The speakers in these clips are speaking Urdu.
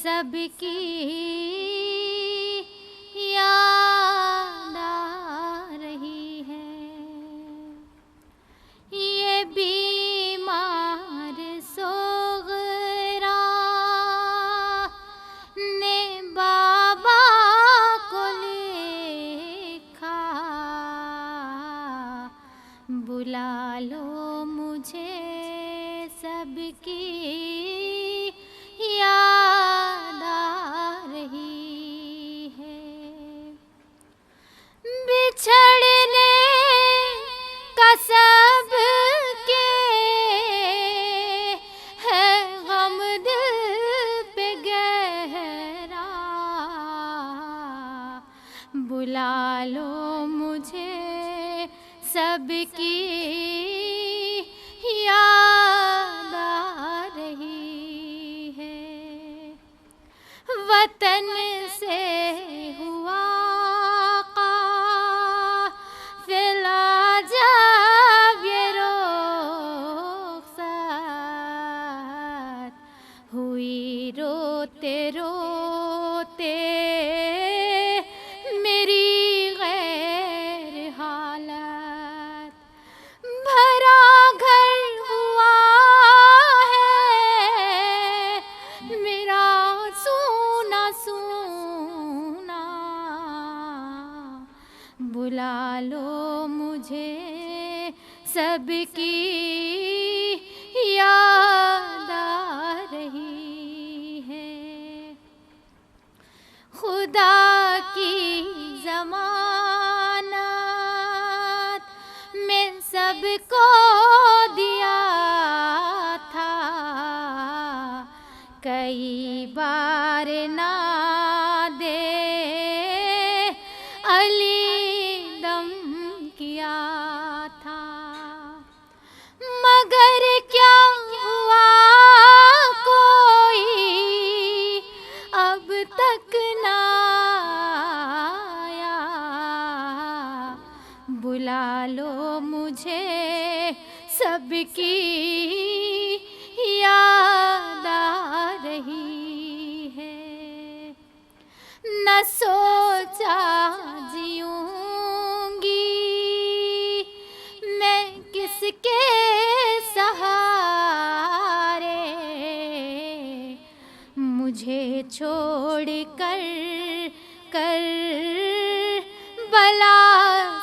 سب کی یاد آ رہی ہے، یہ بیمار سوغرا نے بابا کو لکھا، بلا لو مجھے سب کی یاد آ رہی ہے، بچھڑنے کا سب کے ہے غم دل پہ گہرا، بلا لو مجھے سب کی یاد آ رہی ہے، وطن سے ہوا قافلہ جب یہ رخصت ہوئی، روتے روتے میری غیر حالت، بھرا گھر ہوا ہے میرا سونا سونا، بلا لو مجھے سب کی یاد آ رہی ہے، خدا کی ضمانت میں سب کو دیا تھا، کئی بار نہ دے علی دم کیا تھا، مگر کیا ہوا کوئی اب تک نہ آیا، بلا لو مجھے سب کی یاد آ رہی ہے، نہ سوچا جیوں گی میں کس کے سہارے، مجھے چھوڑ کر بلا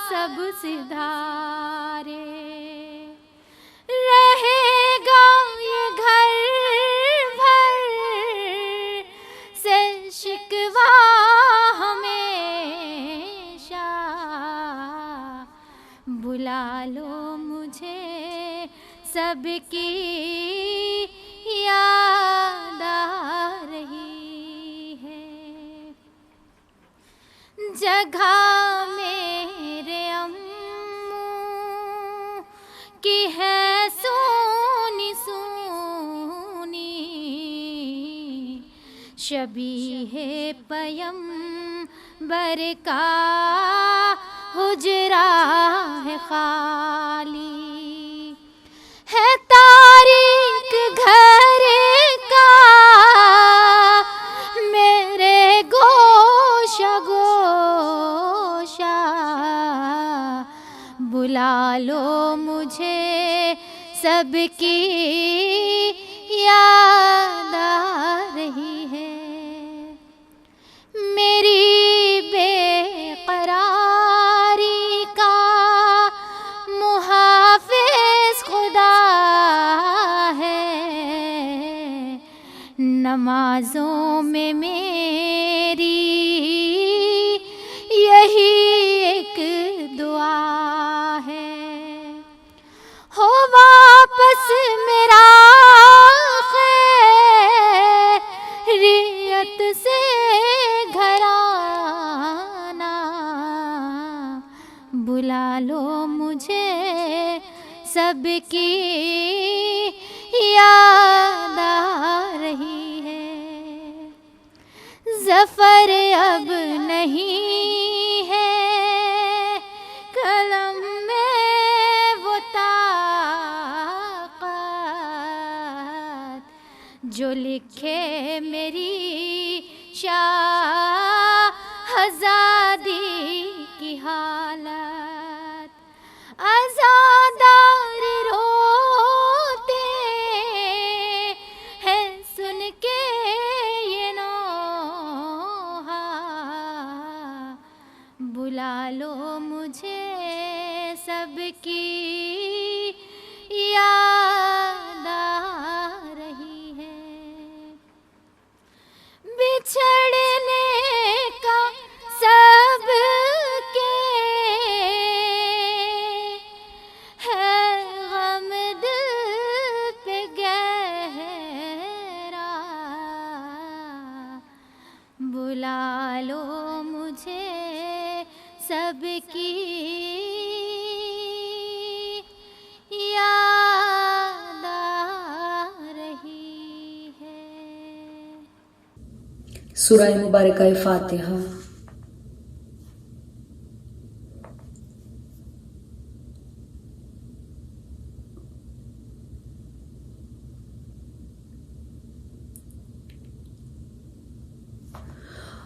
سب سدھارے، رہے گا یہ گھر بھر سے شکوہ ہمیشہ، بلا لو مجھے سب کی یاد آ رہی ہے، جگہ میرے اموں کی ہے سونی سونی، شبیہ پیمبر کا حجرہ ہے خالی، ہے تاریک گھر کا میرے گوشہ گوشہ، بلا لو مجھے سب کی یاد آ رہی ہے، میری بے قراری کا محافظ خدا ہے، نمازوں میں میری یہی ایک دعا ہے، ہو واپس میرا خیریت سے گھر آنا، بلا لو مجھے سب کی یاد آ رہی ہے، ظفر اب نہیں ہے قلم میں وہ طاقت، جو لکھے میری شاہزادی کی حالت، عزادار روتے ہیں سن کے یہ نوحہ، بلا لو مجھے سب کی یاد آ رہی ہے، بچھڑنے کا سب کے ہے غم دل پہ گہرا، بلا لو مجھے سب کی یاد آ رہی ہے۔ سورہ مبارکہ فاتحہ۔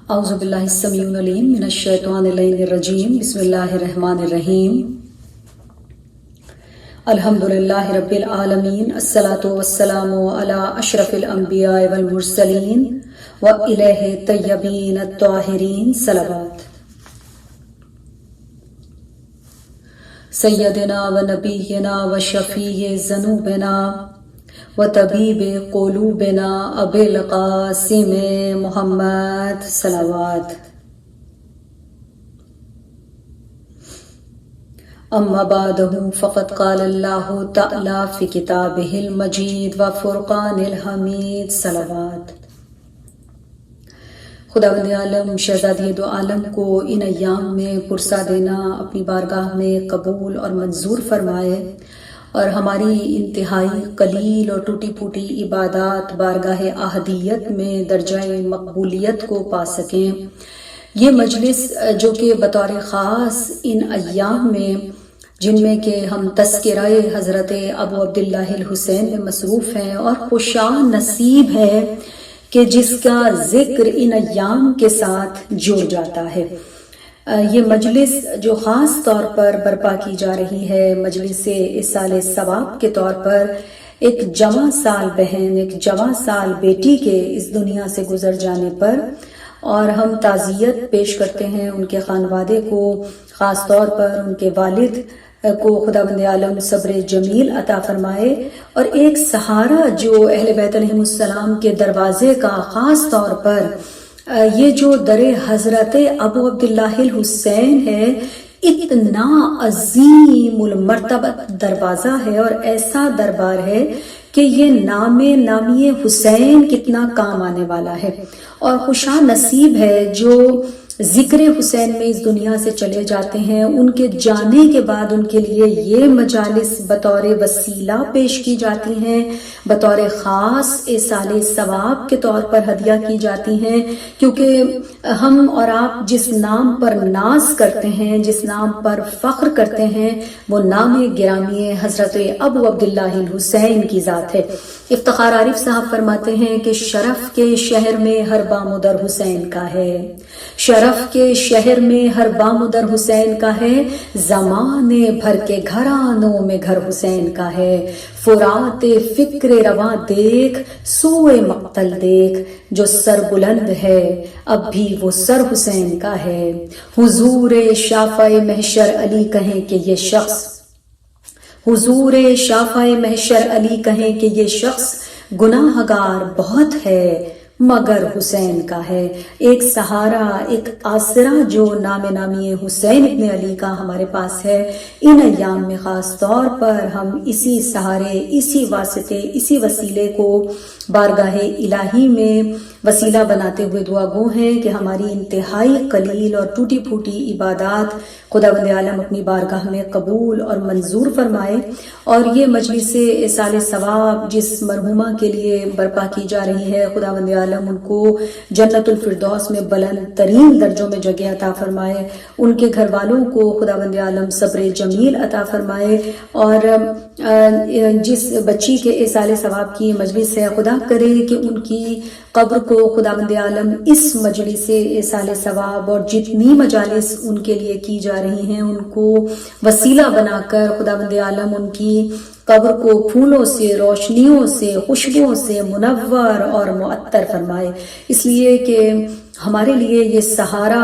اعوذ باللہ السمیع العلیم من الشیطان اللعین الرجیم، بسم اللہ الرحمن الرحیم۔ الحمدللہ رب العالمین، الصلاۃ والسلام علی اشرف الانبیاء والمرسلین وإلیہ طیبین الطاہرین، صلوات۔ سیدنا و نبینا و شفیع ذنوبنا و طبیب قلوبنا ابی القاسم محمد، صلوات۔ اما بعد فقد قال اللہ تعالی فی کتابہ المجید و فرقان الحمید، صلوات۔ خداوند عالم شہزادی دو عالم کو ان ایام میں پرسہ دینا اپنی بارگاہ میں قبول اور منظور فرمائے، اور ہماری انتہائی قلیل اور ٹوٹی پھوٹی عبادات بارگاہ احدیت میں درجہ مقبولیت کو پا سکیں۔ یہ مجلس جو کہ بطور خاص ان ایام میں جن میں کہ ہم تذکرہ حضرت ابو عبداللہ الحسین میں مصروف ہیں، اور خوشاں نصیب ہے کہ جس کا ذکر ان ایام کے ساتھ جڑ جاتا ہے۔ یہ مجلس جو خاص طور پر برپا کی جا رہی ہے، مجلس ایصال ثواب کے طور پر ایک جواں سال بہن، ایک جواں سال بیٹی کے اس دنیا سے گزر جانے پر، اور ہم تعزیت پیش کرتے ہیں ان کے خانوادے کو، خاص طور پر ان کے والد کو خداوند عالم صبر جمیل عطا فرمائے، اور ایک سہارا جو اہل بیت علیہم السلام کے دروازے کا خاص طور پر یہ جو در حضرت ابو عبداللہ الحسین ہے، اتنا عظیم المرتبت دروازہ ہے اور ایسا دربار ہے کہ یہ نامی حسین کتنا کام آنے والا ہے، اور خوشا نصیب ہے جو ذکر حسین میں اس دنیا سے چلے جاتے ہیں، ان کے جانے کے بعد ان کے لیے یہ مجالس بطور وسیلہ پیش کی جاتی ہیں، بطور خاص ایصال ثواب کے طور پر ہدیہ کی جاتی ہیں، کیونکہ ہم اور آپ جس نام پر ناز کرتے ہیں، جس نام پر فخر کرتے ہیں، وہ نام گرامی حضرت ابو عبداللہ الحسین کی ذات ہے۔ افتخار عارف صاحب فرماتے ہیں کہ شرف کے شہر میں ہر بام در حسین کا ہے، شرف کے شہر میں ہر بام در حسین کا ہے، زمانے بھر کے گھرانوں میں گھر حسین کا ہے، فرات فکر رواں دیکھ سوئے مقتل دیکھ، جو سر بلند ہے اب بھی وہ سر حسین کا ہے، حضور شافع محشر علی کہیں کہ یہ شخص، حضور شافع محشر علی کہیں کہ یہ شخص گناہ گار بہت ہے مگر حسین کا ہے۔ ایک سہارا، ایک آسرا جو نامی حسین ابن علی کا ہمارے پاس ہے، ان ایام میں خاص طور پر ہم اسی سہارے، اسی واسطے، اسی وسیلے کو بارگاہ الہی میں وسیلہ بناتے ہوئے دعا گو ہیں کہ ہماری انتہائی قلیل اور ٹوٹی پھوٹی عبادات خداوند عالم اپنی بارگاہ میں قبول اور منظور فرمائے، اور یہ مجلس ایصال ثواب جس مرحومہ کے لیے برپا کی جا رہی ہے، خداوند عالم ان کو جنت الفردوس میں بلند ترین درجوں میں جگہ عطا فرمائے، ان کے گھر والوں کو خداوند عالم صبر جمیل عطا فرمائے، اور جس بچی کے ایصال ثواب کی مجلس ہے خدا کرے کہ ان کی قبر کو خداوند عالم اس مجلس ایصال ثواب اور جتنی مجالس ان کے لیے کی جا رہی ہیں ان کو وسیلہ بنا کر خداوند عالم ان کی قبر کو پھولوں سے، روشنیوں سے، خوشبوؤں سے منور اور معطر فرمائے، اس لیے کہ ہمارے لیے یہ سہارا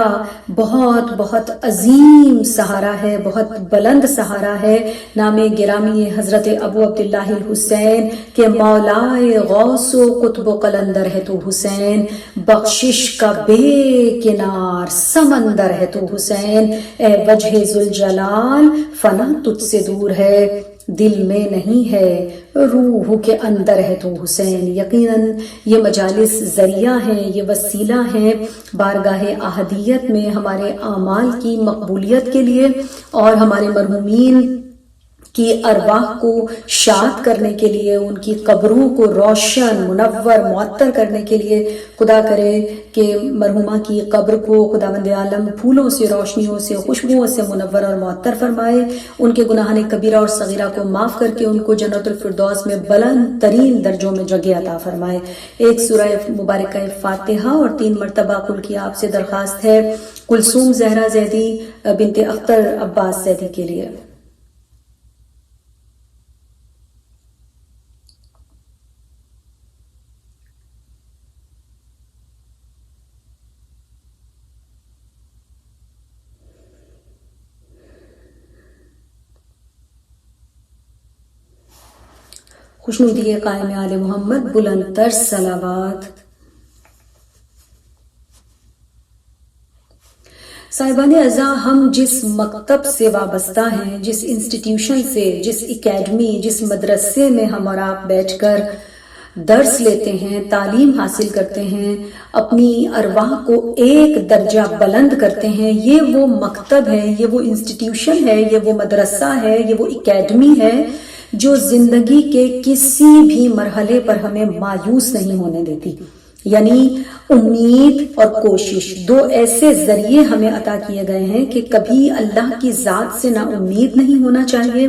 بہت بہت عظیم سہارا ہے، بہت بلند سہارا ہے۔ نام گرامی حضرت ابو عبداللہ الحسین کہ مولائے غوث و قطب و قلندر ہے تو حسین، بخشش کا بے کنار سمندر ہے تو حسین، اے وجہ ذوالجلال فنا تجھ سے دور ہے، دل میں نہیں ہے روح کے اندر ہے تو حسین۔ یقیناً یہ مجالس ذریعہ ہیں، یہ وسیلہ ہیں بارگاہ احدیت میں ہمارے اعمال کی مقبولیت کے لیے اور ہمارے مرحومین کی ارواح کو شاد کرنے کے لیے، ان کی قبروں کو روشن منور معطر کرنے کے لیے۔ خدا کرے کہ مرحومہ کی قبر کو خداوند عالم پھولوں سے، روشنیوں سے، خوشبوؤں سے منور اور معطر فرمائے، ان کے گناہان کبیرہ اور صغیرہ کو معاف کر کے ان کو جنت الفردوس میں بلند ترین درجوں میں جگہ عطا فرمائے۔ ایک سورہ مبارکہ فاتحہ اور 3 مرتبہ قل کی آپ سے درخواست ہے کلثوم زہرا زیدی بنت اختر عباس زیدی کے لیے۔ خوشنودی قائم آل محمد بلند تر صلوات۔ صاحبان اعزاء، ہم جس مکتب سے وابستہ ہیں، جس انسٹیٹیوشن سے، جس اکیڈمی، جس مدرسے میں ہم اور آپ بیٹھ کر درس لیتے ہیں، تعلیم حاصل کرتے ہیں، اپنی ارواح کو ایک درجہ بلند کرتے ہیں، یہ وہ مکتب ہے، یہ وہ انسٹیٹیوشن ہے، یہ وہ مدرسہ ہے، یہ وہ اکیڈمی ہے جو زندگی کے کسی بھی مرحلے پر ہمیں مایوس نہیں ہونے دیتی۔ یعنی امید اور کوشش، 2 ایسے ذریعے ہمیں عطا کیے گئے ہیں کہ کبھی اللہ کی ذات سے نا امید نہیں ہونا چاہیے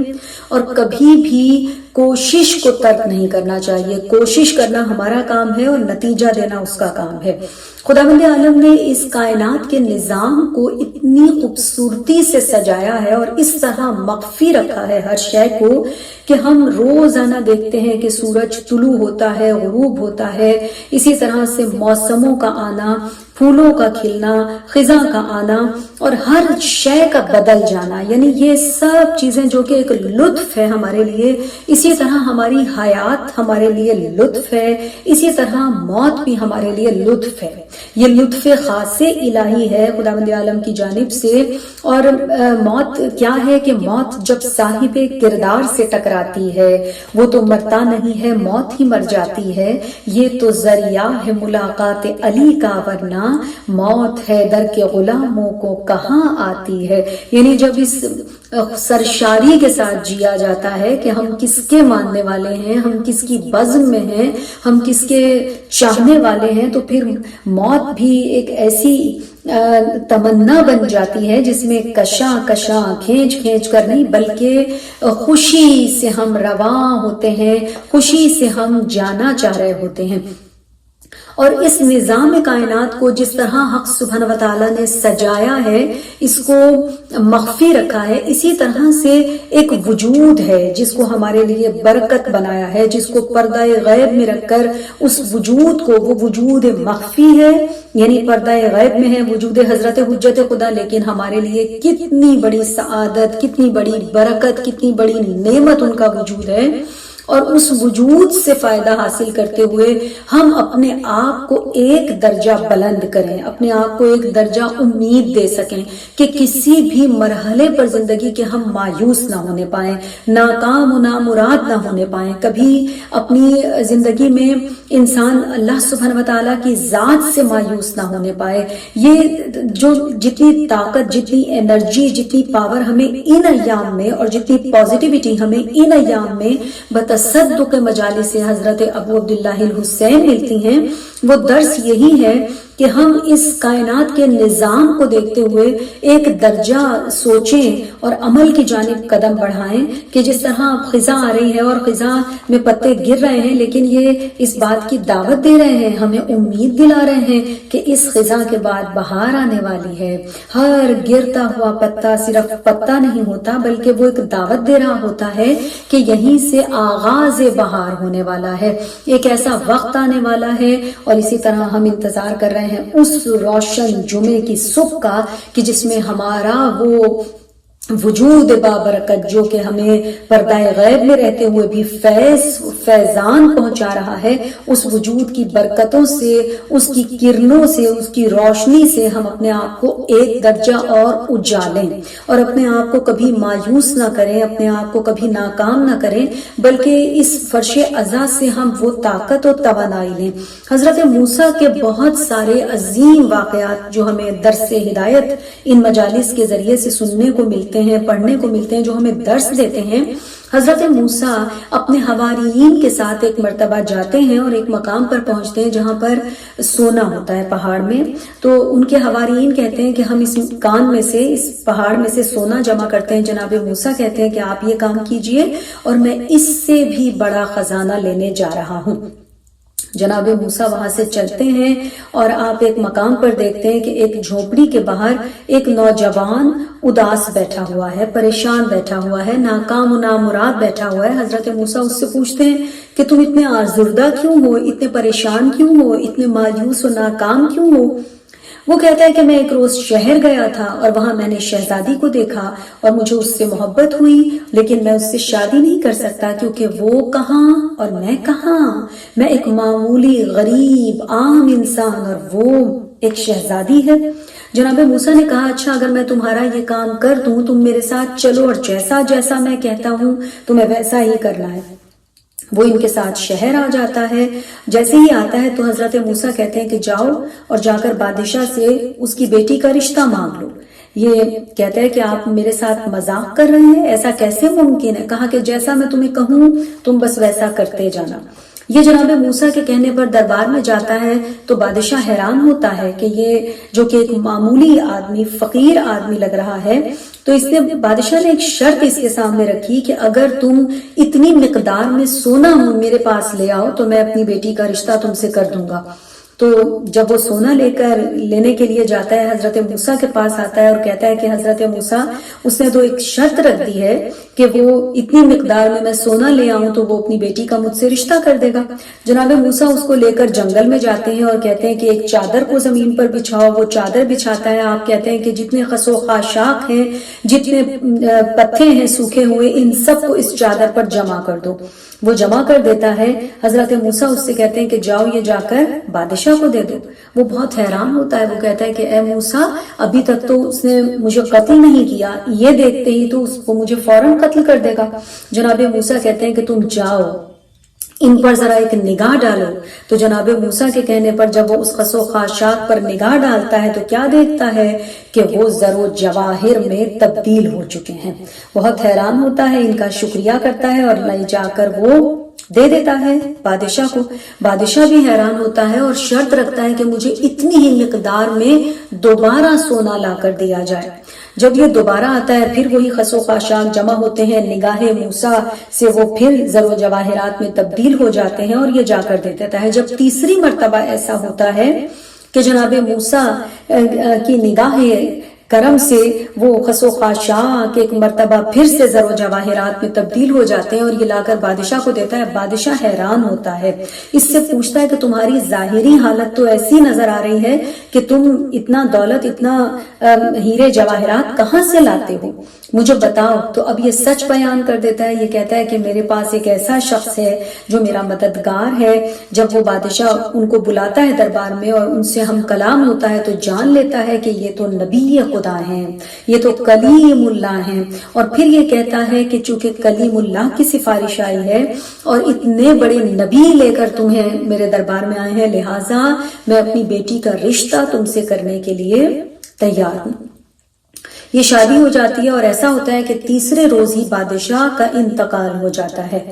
اور کبھی بھی کوشش کو ترک نہیں کرنا چاہیے۔ کوشش کرنا ہمارا کام ہے اور نتیجہ دینا اس کا کام ہے۔ خداوند عالم نے اس کائنات کے نظام کو اتنی خوبصورتی سے سجایا ہے اور اس طرح مخفی رکھا ہے ہر شے کو کہ ہم روزانہ دیکھتے ہیں کہ سورج طلوع ہوتا ہے، غروب ہوتا ہے، اسی طرح سے موسموں کا آنا، پھولوں کا کھلنا، خزاں کا آنا اور ہر شے کا بدل جانا، یعنی یہ سب چیزیں جو کہ ایک لطف ہے ہمارے لیے، اسی طرح ہماری حیات ہمارے لیے لطف ہے، اسی طرح موت بھی ہمارے لیے لطف ہے۔ یہ لطف خاص الہی ہے خداوند عالم کی جانب سے۔ اور موت کیا ہے کہ موت جب صاحب کردار سے ٹکراتی ہے وہ تو مرتا نہیں ہے، موت ہی مر جاتی ہے۔ یہ تو ذریعہ ہے ملاقات علی کا، ورنہ موت ہے در کے غلاموں کو کہاں آتی ہے۔ یعنی جب اس سرشاری کے ساتھ جیا جاتا ہے کہ ہم کس کے ماننے والے ہیں، ہم کس کی بزم میں ہیں، ہم کس کے چاہنے والے ہیں، تو پھر موت بھی ایک ایسی تمنا بن جاتی ہے جس میں کشاں کشاں کھینچ کھینچ کر نہیں بلکہ خوشی سے ہم رواں ہوتے ہیں، خوشی سے ہم جانا چاہ رہے ہوتے ہیں۔ اور اس نظام کائنات کو جس طرح حق سبحانہ و تعالیٰ نے سجایا ہے، اس کو مخفی رکھا ہے، اسی طرح سے ایک وجود ہے جس کو ہمارے لیے برکت بنایا ہے، جس کو پردہ غیب میں رکھ کر اس وجود کو، وہ وجود مخفی ہے یعنی پردہ غیب میں ہے وجود حضرت حجت خدا، لیکن ہمارے لیے کتنی بڑی سعادت، کتنی بڑی برکت، کتنی بڑی نعمت ان کا وجود ہے۔ اور اس وجود سے فائدہ حاصل کرتے ہوئے ہم اپنے آپ کو ایک درجہ بلند کریں، اپنے آپ کو ایک درجہ امید دے سکیں کہ کسی بھی مرحلے پر زندگی کے ہم مایوس نہ ہونے پائیں، ناکام و نامراد نہ ہونے پائیں۔ کبھی اپنی زندگی میں انسان اللہ سبحانہ و تعالیٰ کی ذات سے مایوس نہ ہونے پائے۔ یہ جو جتنی طاقت، جتنی انرجی، جتنی پاور ہمیں ان ایام میں اور جتنی پازیٹیوٹی ہمیں ان ایام میں تصدق مجالس حضرت ابو عبداللہ الحسین ملتی ہیں، وہ درس یہی ہے کہ ہم اس کائنات کے نظام کو دیکھتے ہوئے ایک درجہ سوچیں اور عمل کی جانب قدم بڑھائیں کہ جس طرح خزاں آ رہی ہے اور خزاں میں پتے گر رہے ہیں، لیکن یہ اس بات کی دعوت دے رہے ہیں، ہمیں امید دلا رہے ہیں کہ اس خزاں کے بعد بہار آنے والی ہے۔ ہر گرتا ہوا پتا صرف پتا نہیں ہوتا، بلکہ وہ ایک دعوت دے رہا ہوتا ہے کہ یہیں سے آغاز بہار ہونے والا ہے، ایک ایسا وقت آنے والا ہے۔ اور اسی طرح ہم انتظار کر رہے ہیں اس روشن جمعے کی صبح کا کہ جس میں ہمارا وہ وجود بابرکت جو کہ ہمیں پردہ غیب میں رہتے ہوئے بھی فیضان پہنچا رہا ہے، اس وجود کی برکتوں سے، اس کی کرنوں سے، اس کی روشنی سے ہم اپنے آپ کو ایک درجہ اور اجالیں اور اپنے آپ کو کبھی مایوس نہ کریں، اپنے آپ کو کبھی ناکام نہ کریں، بلکہ اس فرش عزا سے ہم وہ طاقت و توانائی لیں۔ حضرت موسیٰ کے بہت سارے عظیم واقعات جو ہمیں درس ہدایت ان مجالس کے ذریعے سے سننے کو ملتے ہیں، پڑھنے کو ملتے ہیں، جو ہمیں درس دیتے ہیں۔ حضرت موسیٰ اپنے حواریین کے ساتھ ایک مرتبہ جاتے ہیں اور ایک مقام پر پہنچتے ہیں جہاں پر سونا ہوتا ہے پہاڑ میں، تو ان کے حواریین کہتے ہیں کہ ہم اس کان میں سے، اس پہاڑ میں سے سونا جمع کرتے ہیں۔ جناب موسیٰ کہتے ہیں کہ آپ یہ کام کیجئے اور میں اس سے بھی بڑا خزانہ لینے جا رہا ہوں۔ جناب موسیٰ وہاں سے چلتے ہیں اور آپ ایک مقام پر دیکھتے ہیں کہ ایک جھونپڑی کے باہر ایک نوجوان اداس بیٹھا ہوا ہے، پریشان بیٹھا ہوا ہے، ناکام و نامراد بیٹھا ہوا ہے۔ حضرت موسیٰ اس سے پوچھتے ہیں کہ تم اتنے آزردہ کیوں ہو، اتنے پریشان کیوں ہو، اتنے مایوس و ناکام کیوں ہو؟ وہ کہتا ہے کہ میں ایک روز شہر گیا تھا اور وہاں میں نے شہزادی کو دیکھا اور مجھے اس سے محبت ہوئی، لیکن میں اس سے شادی نہیں کر سکتا کیونکہ وہ کہاں اور میں کہاں، میں ایک معمولی غریب عام انسان اور وہ ایک شہزادی ہے۔ جناب موسیٰ نے کہا اچھا اگر میں تمہارا یہ کام کر دوں، تم میرے ساتھ چلو اور جیسا میں کہتا ہوں تمہیں ویسا ہی کرنا ہے۔ وہ ان کے ساتھ شہر آ جاتا ہے۔ جیسے ہی آتا ہے تو حضرت موسیٰ کہتے ہیں کہ جاؤ اور جا کر بادشاہ سے اس کی بیٹی کا رشتہ مانگ لو۔ یہ کہتا ہے کہ آپ میرے ساتھ مذاق کر رہے ہیں، ایسا کیسے ممکن ہے؟ کہا کہ جیسا میں تمہیں کہوں تم بس ویسا کرتے جانا۔ یہ جناب موسیٰ کے کہنے پر دربار میں جاتا ہے تو بادشاہ حیران ہوتا ہے کہ یہ جو کہ ایک معمولی آدمی، فقیر آدمی لگ رہا ہے، تو اس نے بادشاہ نے ایک شرط اس کے سامنے رکھی کہ اگر تم اتنی مقدار میں سونا میرے پاس لے آؤ تو میں اپنی بیٹی کا رشتہ تم سے کر دوں گا۔ تو جب وہ سونا لینے کے لیے جاتا ہے، حضرت موسیٰ کے پاس آتا ہے اور کہتا ہے کہ حضرت موسیٰ اس نے تو ایک شرط رکھ دی ہے کہ وہ اتنی مقدار میں سونا لے آؤں تو وہ اپنی بیٹی کا مجھ سے رشتہ کر دے گا۔ جناب موسیٰ اس کو لے کر جنگل میں جاتے ہیں اور کہتے ہیں کہ ایک چادر کو زمین پر بچھاؤ۔ وہ چادر بچھاتا ہے۔ آپ کہتے ہیں کہ جتنے خس و خاشاک ہیں، جتنے پتے ہیں سوکھے ہوئے، ان سب کو اس چادر پر جمع کر دو۔ وہ جمع کر دیتا ہے۔ حضرت موسیٰ اس سے کہتے ہیں کہ جاؤ یہ جا کر بادشاہ کو دے دو۔ وہ بہت حیران ہوتا ہے، وہ کہتا ہے کہ اے موسیٰ ابھی تک تو اس نے مجھے قتل نہیں کیا، یہ دیکھتے ہی تو اس کو مجھے فوراً قتل کر دے گا۔ جناب موسیٰ کہتے ہیں کہ تم جاؤ ان پر ذرا ایک نگاہ ڈالو۔ تو جناب موسیٰ کے کہنے پر جب وہ اس خس و خاشاک پر نگاہ ڈالتا ہے تو کیا دیکھتا ہے کہ وہ زر و جواہر میں تبدیل ہو چکے ہیں۔ بہت حیران ہوتا ہے، ان کا شکریہ کرتا ہے اور لے جا کر وہ دے دیتا ہے بادشاہ کو۔ بادشاہ بھی حیران ہوتا ہے اور شرط رکھتا ہے کہ مجھے اتنی ہی مقدار میں دوبارہ سونا لا کر دیا جائے۔ جب یہ دوبارہ آتا ہے پھر وہی خس و خاشاک جمع ہوتے ہیں، نگاہ موسیٰ سے وہ پھر زر و جواہرات میں تبدیل ہو جاتے ہیں اور یہ جا کر دے دیتا ہے۔ جب تیسری مرتبہ ایسا ہوتا ہے کہ جناب موسیٰ کی نگاہ کرم سے وہ خس و خاشاک ایک مرتبہ پھر سے زر و جواہرات میں تبدیل ہو جاتے ہیں اور یہ لا کر بادشاہ کو دیتا ہے۔ بادشاہ حیران ہوتا ہے، اس سے پوچھتا ہے کہ تمہاری ظاہری حالت تو ایسی نظر آ رہی ہے کہ تم اتنا دولت، اتنا ہیرے جواہرات کہاں سے لاتے ہو، مجھے بتاؤ۔ تو اب یہ سچ بیان کر دیتا ہے، یہ کہتا ہے کہ میرے پاس ایک ایسا شخص ہے جو میرا مددگار ہے۔ جب وہ بادشاہ ان کو بلاتا ہے دربار میں اور ان سے ہم کلام ہوتا ہے تو جان لیتا ہے کہ یہ تو نبی خدا ہیں، یہ تو کلیم اللہ ہیں۔ اور پھر یہ کہتا ہے کہ چونکہ کلیم اللہ کی سفارش آئی ہے اور اتنے بڑے نبی لے کر تمہیں میرے دربار میں آئے ہیں، لہٰذا میں اپنی بیٹی کا رشتہ تم سے کرنے کے لیے تیار ہوں۔ یہ شادی ہو جاتی ہے اور ایسا ہوتا ہے کہ تیسرے روز ہی بادشاہ کا انتقال ہو جاتا ہے.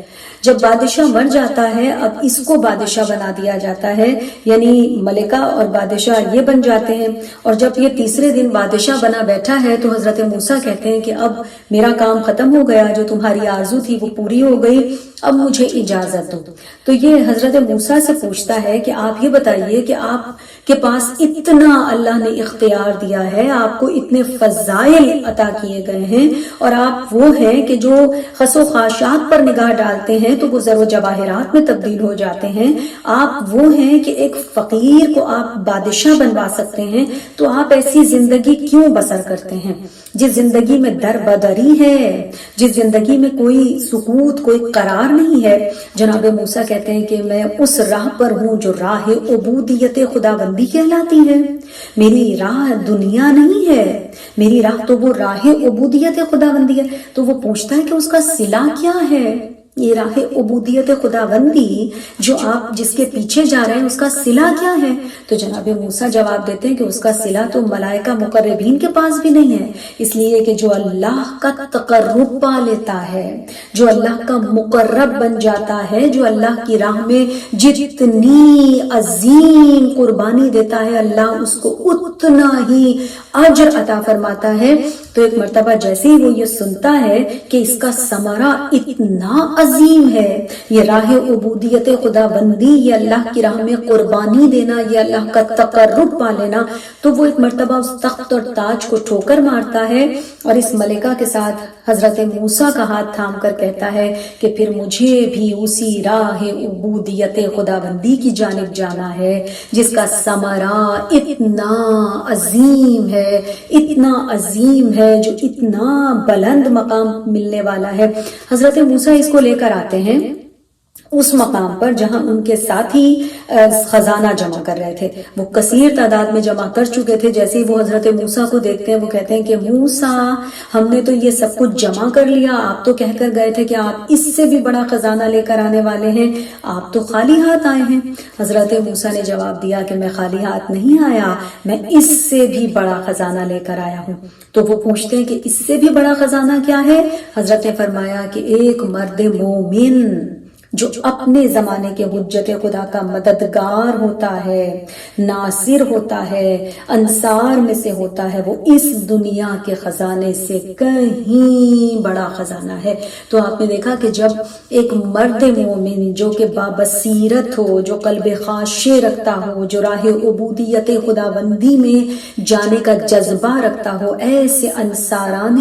جب بادشاہ مر جاتا ہے اب اس کو بادشاہ بنا دیا جاتا ہے، یعنی ملکہ اور بادشاہ یہ بن جاتے ہیں. اور جب یہ تیسرے دن بادشاہ بنا بیٹھا ہے تو حضرت موسیٰ کہتے ہیں کہ اب میرا کام ختم ہو گیا، جو تمہاری آرزو تھی وہ پوری ہو گئی، اب مجھے اجازت دو. تو یہ حضرت موسیٰ سے پوچھتا ہے کہ آپ یہ بتائیے کہ آپ کے پاس اتنا اللہ نے اختیار دیا ہے، آپ کو اتنے فضائل عطا کیے گئے ہیں، اور آپ وہ ہیں کہ جو خس و خاشات پر نگاہ ڈالتے ہیں تو وہ زر و جواہرات میں تبدیل ہو جاتے ہیں. آپ وہ ہیں کہ ایک فقیر کو آپ بادشاہ بنوا سکتے ہیں، تو آپ ایسی زندگی کیوں بسر کرتے ہیں جس زندگی میں در بدری ہے، جس زندگی میں کوئی سکوت، کوئی قرار نہیں ہے. جناب موسیٰ کہتے ہیں کہ میں اس راہ پر ہوں جو راہ عبودیت خداوندی کہلاتی ہے. میری راہ دنیا نہیں ہے، میری راہ تو وہ راہ عبودیت خداوندی ہے. تو وہ پوچھتا ہے کہ اس کا صلہ کیا ہے؟ یہ راہ عبودیت خداوندی جو آپ جس کے پیچھے جا رہے ہیں اس کا صلہ کیا ہے؟ تو جناب موسیٰ جواب دیتے ہیں کہ اس کا صلہ تو ملائکہ مقربین کے پاس بھی نہیں ہے، اس لیے کہ جو اللہ کا تقرب پا لیتا ہے، جو اللہ کا مقرب بن جاتا ہے، جو اللہ کی راہ میں جتنی عظیم قربانی دیتا ہے اللہ اس کو اتنا ہی اجر عطا فرماتا ہے. تو ایک مرتبہ جیسے ہی وہ یہ سنتا ہے کہ اس کا ثمرہ اتنا عظیم ہے، یہ راہ عبودیت خدا بندی، یہ اللہ کی راہ میں قربانی دینا، یہ اللہ کا تقرب پا لینا، تو وہ ایک مرتبہ اس تخت اور تاج کو ٹھوکر مارتا ہے اور اس ملکہ کے ساتھ حضرت موسیٰ کا ہاتھ تھام کر کہتا ہے کہ پھر مجھے بھی اسی راہ عبودیت خدا بندی کی جانب جانا ہے جس کا ثمرہ اتنا عظیم ہے، اتنا عظیم ہے، جو اتنا بلند مقام ملنے والا ہے. حضرت موسیٰ اس کو لے کر آتے ہیں اس مقام پر جہاں ان کے ساتھی خزانہ جمع کر رہے تھے. وہ کثیر تعداد میں جمع کر چکے تھے. جیسے ہی وہ حضرت موسیٰ کو دیکھتے ہیں وہ کہتے ہیں کہ موسیٰ، ہم نے تو یہ سب کچھ جمع کر لیا، آپ تو کہہ کر گئے تھے کہ آپ اس سے بھی بڑا خزانہ لے کر آنے والے ہیں، آپ تو خالی ہاتھ آئے ہیں. حضرت موسیٰ نے جواب دیا کہ میں خالی ہاتھ نہیں آیا، میں اس سے بھی بڑا خزانہ لے کر آیا ہوں. تو وہ پوچھتے ہیں کہ اس سے بھی بڑا خزانہ کیا ہے؟ حضرت نے فرمایا کہ ایک مرد مومن جو اپنے زمانے کے حجت خدا کا مددگار ہوتا ہے، ناصر ہوتا ہے، انصار میں سے ہوتا ہے، وہ اس دنیا کے خزانے سے کہیں بڑا خزانہ ہے. تو آپ نے دیکھا کہ جب ایک مرد مومن جو کہ بابصیرت ہو، جو قلب خاشع رکھتا ہو، جو راہ عبودیت خداوندی میں جانے کا جذبہ رکھتا ہو، ایسے انصاران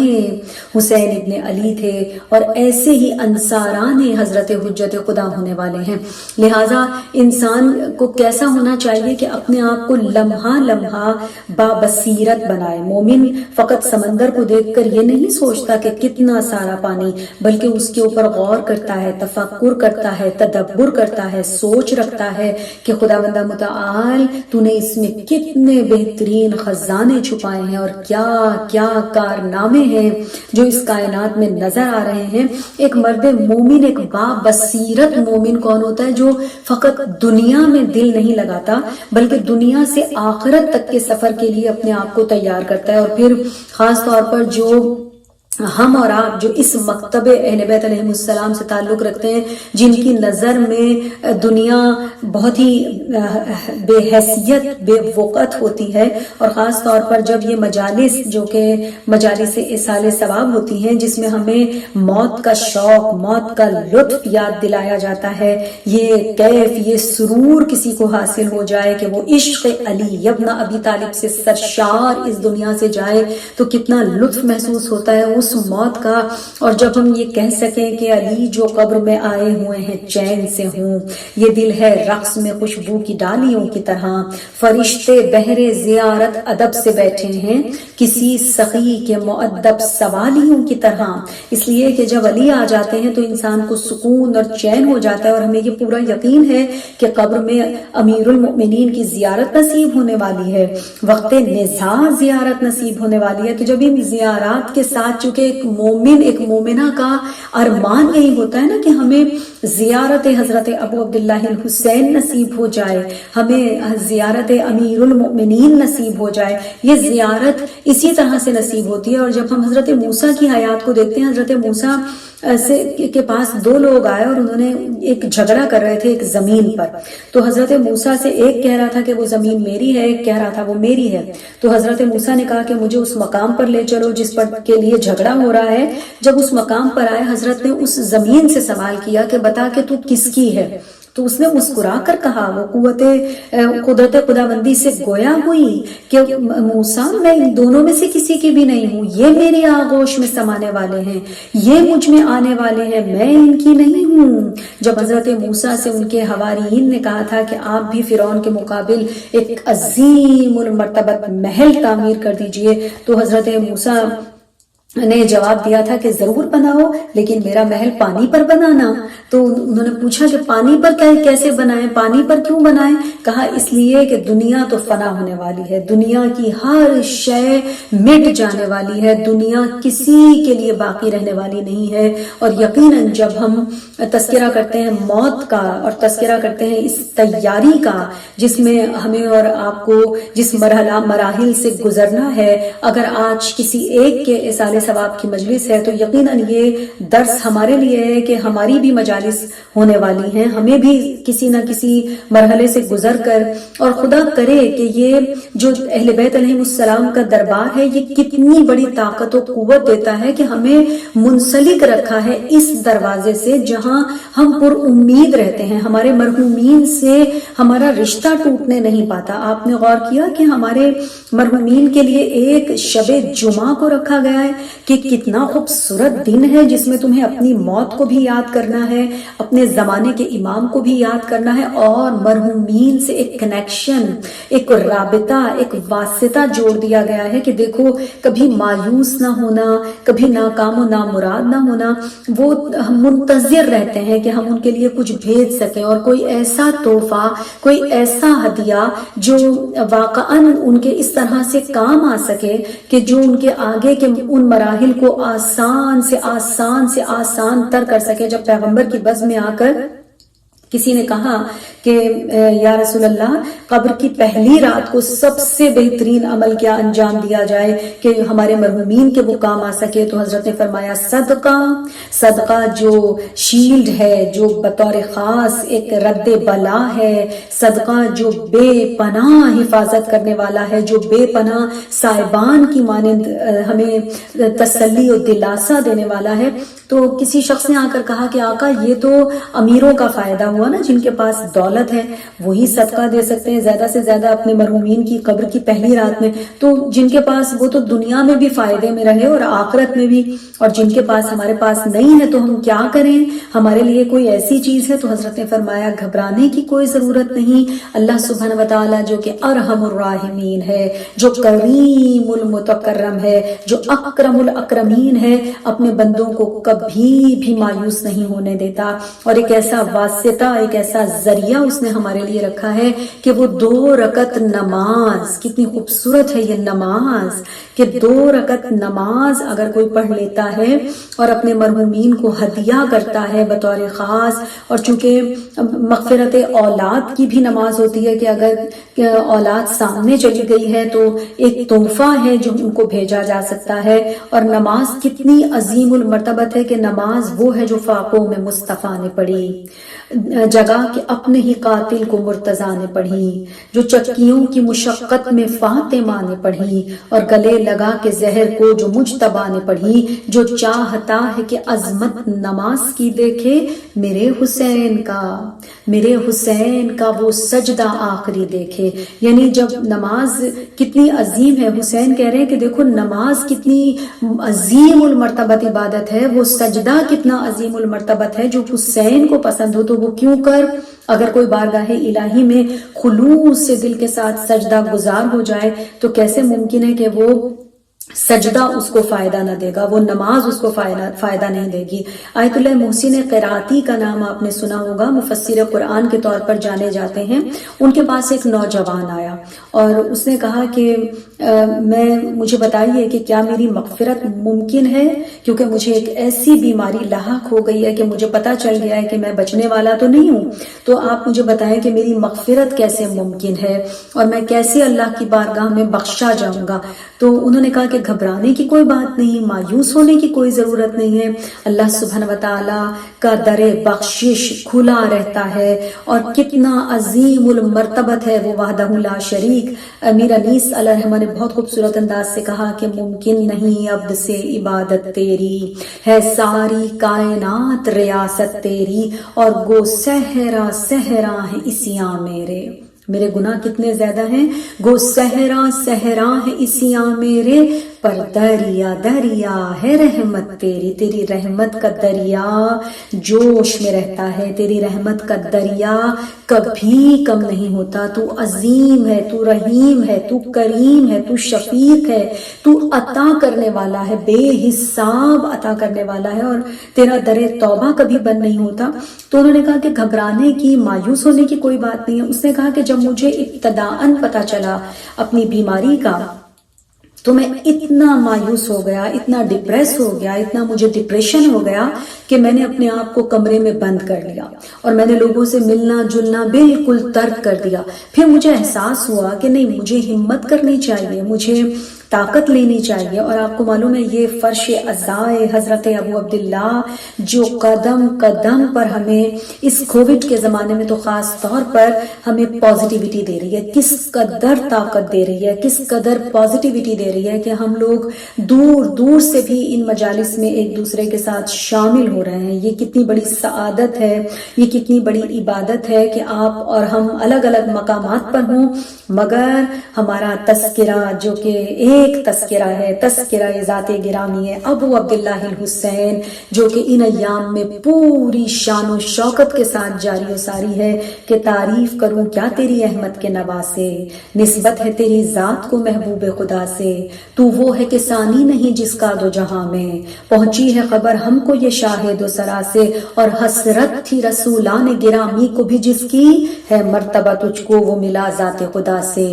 حسین ابن علی تھے اور ایسے ہی انصاران حضرت حجت خدا ہونے والے ہیں. لہٰذا انسان کو کیسا ہونا چاہیے کہ اپنے آپ کو لمحہ لمحہ بابصیرت بنائے. مومن فقط سمندر کو دیکھ کر یہ نہیں سوچتا کہ کتنا سارا پانی، بلکہ اس کے اوپر غور کرتا ہے، تفکر کرتا ہے، تدبر کرتا ہے، سوچ رکھتا ہے کہ خداوند متعال تو نے اس میں کتنے بہترین خزانے چھپائے ہیں اور کیا کیا کارنامے ہیں جو اس کائنات میں نظر آ رہے ہیں. ایک مرد مومن، ایک بابصیرت مومن کون ہوتا ہے؟ جو فقط دنیا میں دل نہیں لگاتا بلکہ دنیا سے آخرت تک کے سفر کے لیے اپنے آپ کو تیار کرتا ہے. اور پھر خاص طور پر جو ہم اور آپ جو اس مکتب اہل بیت علیہ السلام سے تعلق رکھتے ہیں، جن کی نظر میں دنیا بہت ہی بے حیثیت، بے وقت ہوتی ہے، اور خاص طور پر جب یہ مجالس جو کہ مجالس ایصال ثواب ہوتی ہیں جس میں ہمیں موت کا شوق، موت کا لطف یاد دلایا جاتا ہے، یہ کیف، یہ سرور کسی کو حاصل ہو جائے کہ وہ عشق علی ابن ابی طالب سے سرشار اس دنیا سے جائے تو کتنا لطف محسوس ہوتا ہے اس موت کا. اور جب ہم یہ کہہ سکیں کہ علی جو قبر میں آئے ہوئے ہیں چین سے ہوں، یہ دل ہے رقص میں خوشبو کی ڈالیوں کی طرح، فرشتے بہرے زیارت ادب سے بیٹھے ہیں کسی سخی کے مؤدب سوالیوں کی طرح. اس لیے کہ جب علی آ جاتے ہیں تو انسان کو سکون اور چین ہو جاتا ہے، اور ہمیں یہ پورا یقین ہے کہ قبر میں امیر المؤمنین کی زیارت نصیب ہونے والی ہے، وقت نزاع زیارت نصیب ہونے والی ہے. تو جب ان زیارات کے ساتھ چونکہ کیونکہ ایک مومن ایک مومنہ کا ارمان یہی ہوتا ہے نا کہ ہمیں زیارت حضرت ابو عبداللہ الحسین نصیب ہو جائے، ہمیں زیارت امیر المؤمنین نصیب ہو جائے. یہ زیارت اسی طرح سے نصیب ہوتی ہے. اور جب ہم حضرت موسیٰ کی حیات کو دیکھتے ہیں، حضرت موسیٰ کے پاس دو لوگ آئے اور انہوں نے ایک جھگڑا کر رہے تھے ایک زمین پر. تو حضرت موسیٰ سے ایک کہہ رہا تھا کہ وہ زمین میری ہے، ایک کہہ رہا تھا وہ میری ہے. تو حضرت موسیٰ نے کہا کہ مجھے اس مقام پر لے چلو جس پر کے لیے جھگڑا ہو رہا ہے. جب اس مقام پر آئے، حضرت نے اس زمین سے سوال کیا کہ بتا کہ تو کس کی ہے. تو اس نے مسکرا کر کہا، وہ قدرت خداوندی سے گویا ہوئی کہ موسیٰ میں ان دونوں میں سے کسی کی بھی نہیں ہوں، یہ میری آغوش میں سمانے والے ہیں، یہ مجھ میں آنے والے ہیں، میں ان کی نہیں ہوں. جب حضرت موسیٰ سے ان کے حواریین نے کہا تھا کہ آپ بھی فرعون کے مقابل ایک عظیم المرتبت محل تعمیر کر دیجئے، تو حضرت موسیٰ نے جواب دیا تھا کہ ضرور بناؤ، لیکن میرا محل پانی پر بنانا. تو انہوں نے پوچھا کہ پانی پر کیسے بنائیں، پانی پر کیوں بنائیں؟ کہا اس لیے کہ دنیا تو فنا ہونے والی ہے، دنیا کی ہر شے مٹ جانے والی ہے، دنیا کسی کے لیے باقی رہنے والی نہیں ہے. اور یقیناً جب ہم تذکرہ کرتے ہیں موت کا اور تذکرہ کرتے ہیں اس تیاری کا جس میں ہمیں اور آپ کو جس مراحل سے گزرنا ہے، اگر آج کسی ایک کے اصالے ثواب کی مجلس ہے تو یقیناً یہ درس ہمارے لیے ہے کہ ہماری بھی مجالس ہونے والی ہیں، ہمیں بھی کسی نہ کسی مرحلے سے گزر کر، اور خدا کرے کہ یہ جو اہل بیت علیہ السلام کا دربار ہے یہ کتنی بڑی طاقت و قوت دیتا ہے کہ ہمیں منسلک رکھا ہے اس دروازے سے جہاں ہم پر امید رہتے ہیں. ہمارے مرحومین سے ہمارا رشتہ ٹوٹنے نہیں پاتا. آپ نے غور کیا کہ ہمارے مرحومین کے لیے ایک شب جمعہ کو رکھا گیا ہے کہ کتنا خوبصورت دن ہے جس میں تمہیں اپنی موت کو بھی یاد کرنا ہے، اپنے زمانے کے امام کو بھی یاد کرنا ہے، اور مرحومین سے ایک کنیکشن، ایک رابطہ، ایک واسطہ جوڑ دیا گیا ہے کہ دیکھو کبھی مایوس نہ ہونا، کبھی ناکام و نامراد نہ ہونا. وہ ہم منتظر رہتے ہیں کہ ہم ان کے لیے کچھ بھیج سکیں، اور کوئی ایسا تحفہ، کوئی ایسا ہدیہ جو واقعاً ان کے اس طرح سے کام آ سکے کہ جو ان کے آگے کے ان مراحل کو آسان سے تر کر سکے. جب پیغمبر کی بز میں آ کر کسی نے کہا کہ یا رسول اللہ قبر کی پہلی رات کو سب سے بہترین عمل کیا انجام دیا جائے کہ ہمارے مرحومین کے وہ کام آ سکے، تو حضرت نے فرمایا صدقہ جو شیلڈ ہے، جو بطور خاص ایک رد بلا ہے، صدقہ جو بے پناہ حفاظت کرنے والا ہے، جو بے پناہ صاحبان کی مانند ہمیں تسلی و دلاسا دینے والا ہے. تو کسی شخص نے آ کر کہا کہ آقا یہ تو امیروں کا فائدہ ہوا نا، جن کے پاس دولت ہے وہی صدقہ دے سکتے ہیں زیادہ سے زیادہ اپنے مرحومین کی قبر کی پہلی رات میں، تو جن کے پاس وہ تو دنیا میں بھی فائدے میں رہے اور آخرت میں بھی، اور جن کے پاس ہمارے پاس نہیں ہے تو ہم کیا کریں، ہمارے لیے کوئی ایسی چیز ہے. تو حضرت نے فرمایا گھبرانے کی کوئی ضرورت نہیں. اللہ سبحانہ وتعالی جو کہ ارحم الراحمین ہے، جو کریم المتکرم ہے، جو اکرم الاکرمین ہے، اپنے بندوں کو کبھی بھی مایوس نہیں ہونے دیتا. اور ایک ایسا واسطہ، ایک ایسا ذریعہ اس نے ہمارے لیے رکھا ہے کہ وہ 2 رکعت نماز، کتنی خوبصورت ہے یہ نماز کہ 2 رکعت نماز اگر کوئی پڑھ لیتا ہے اور اپنے مرحومین کو ہدیہ کرتا ہے بطور خاص. اور چونکہ مغفرت اولاد کی بھی نماز ہوتی ہے کہ اگر اولاد سامنے چلی گئی ہے تو ایک تحفہ ہے جو ان کو بھیجا جا سکتا ہے. اور نماز کتنی عظیم المرتبت ہے کہ نماز وہ ہے جو فاقوں میں مصطفیٰ نے پڑھی، جگہ کہ اپنے ہی قاتل کو مرتضیٰ نے پڑھی، جو چکیوں کی مشقت میں فاطمہ نے پڑھی، اور گلے لگا کے زہر کو جو مجتبیٰ نے پڑھی، جو چاہتا ہے کہ عظمت نماز کی دیکھے میرے حسین کا وہ سجدہ آخری دیکھے. یعنی جب نماز کتنی عظیم ہے، حسین کہہ رہے ہیں کہ دیکھو نماز کتنی عظیم المرتبت عبادت ہے، وہ سجدہ کتنا عظیم المرتبت ہے. جو حسین کو پسند ہو تو وہ کیوں کر، اگر کوئی بارگاہ الہی میں خلوص سے دل کے ساتھ سجدہ گزار ہو جائے تو کیسے ممکن ہے کہ وہ سجدہ اس کو فائدہ نہ دے گا، وہ نماز اس کو فائدہ نہیں دے گی۔ آیت اللہ محسن قراتی کا نام آپ نے سنا ہوگا، مفسر قرآن کے طور پر جانے جاتے ہیں۔ ان کے پاس ایک نوجوان آیا اور اس نے کہا کہ مجھے بتائیے کہ کیا میری مغفرت ممکن ہے، کیونکہ مجھے ایک ایسی بیماری لاحق ہو گئی ہے کہ مجھے پتہ چل گیا ہے کہ میں بچنے والا تو نہیں ہوں، تو آپ مجھے بتائیں کہ میری مغفرت کیسے ممکن ہے اور میں کیسے اللہ کی بارگاہ میں بخشا جاؤں گا۔ تو انہوں نے کہا کہ گھبرانے کی کوئی بات نہیں، مایوس ہونے کی کوئی ضرورت نہیں ہے، اللہ سبحانہ وتعالیٰ کا در بخشش کھلا رہتا ہے، اور کتنا عظیم المرتبت ہے وہ وحدہ لا شریک۔ امیر انیس علیہ الرحمہ نے بہت خوبصورت انداز سے کہا کہ ممکن نہیں عبد سے عبادت تیری، ہے ساری کائنات ریاست تیری، اور گو صحرا صحرا ہے اسیاں میرے گناہ کتنے زیادہ ہیں، گو صحرا صحرا ہے اسیاں میرے، پر دریا دریا ہے رحمت تیری، تیری رحمت کا دریا جوش میں رہتا ہے، تیری رحمت کا دریا کبھی کم نہیں ہوتا۔ تو عظیم ہے، تو رحیم ہے، تو کریم ہے، تو شفیق ہے، تو عطا کرنے والا ہے، بے حساب عطا کرنے والا ہے، اور تیرا در توبہ کبھی بند نہیں ہوتا۔ تو انہوں نے کہا کہ گھبرانے کی، مایوس ہونے کی کوئی بات نہیں ہے۔ اس نے کہا کہ جب مجھے ابتداءً پتہ چلا اپنی بیماری کا تو میں اتنا مایوس ہو گیا، اتنا ڈپریس ہو گیا، اتنا مجھے ڈپریشن ہو گیا کہ میں نے اپنے آپ کو کمرے میں بند کر لیا اور میں نے لوگوں سے ملنا جلنا بالکل ترک کر دیا۔ پھر مجھے احساس ہوا کہ نہیں، مجھے ہمت کرنی چاہیے، مجھے طاقت لینی چاہیے۔ اور آپ کو معلوم ہے یہ فرش عزائے حضرت ابو عبداللہ جو قدم قدم پر ہمیں اس کووڈ کے زمانے میں تو خاص طور پر ہمیں پازیٹیوٹی دے رہی ہے، کس قدر طاقت دے رہی ہے، کس قدر پازیٹیوٹی دے رہی ہے کہ ہم لوگ دور دور سے بھی ان مجالس میں ایک دوسرے کے ساتھ شامل ہو رہے ہیں۔ یہ کتنی بڑی سعادت ہے، یہ کتنی بڑی عبادت ہے کہ آپ اور ہم الگ الگ مقامات پر ہوں، مگر ہمارا تذکرہ جو کہ ایک تذکرہ ہے، تذکرہ ذات گرامی ہے ابو عبداللہ الحسین، جو کہ ان ایام میں پوری شان و شوکت کے ساتھ جاری و ساری ہے کہ تعریف کروں کیا تیری احمد کے نواسے، نسبت ہے تیری ذات کو محبوب خدا سے، تو وہ ہے کہ ثانی نہیں جس کا دو جہاں میں، پہنچی ہے خبر ہم کو یہ شاہد و سرا سے، اور حسرت تھی رسولان گرامی کو بھی جس کی ہے مرتبہ تجھ کو وہ ملا ذات خدا سے۔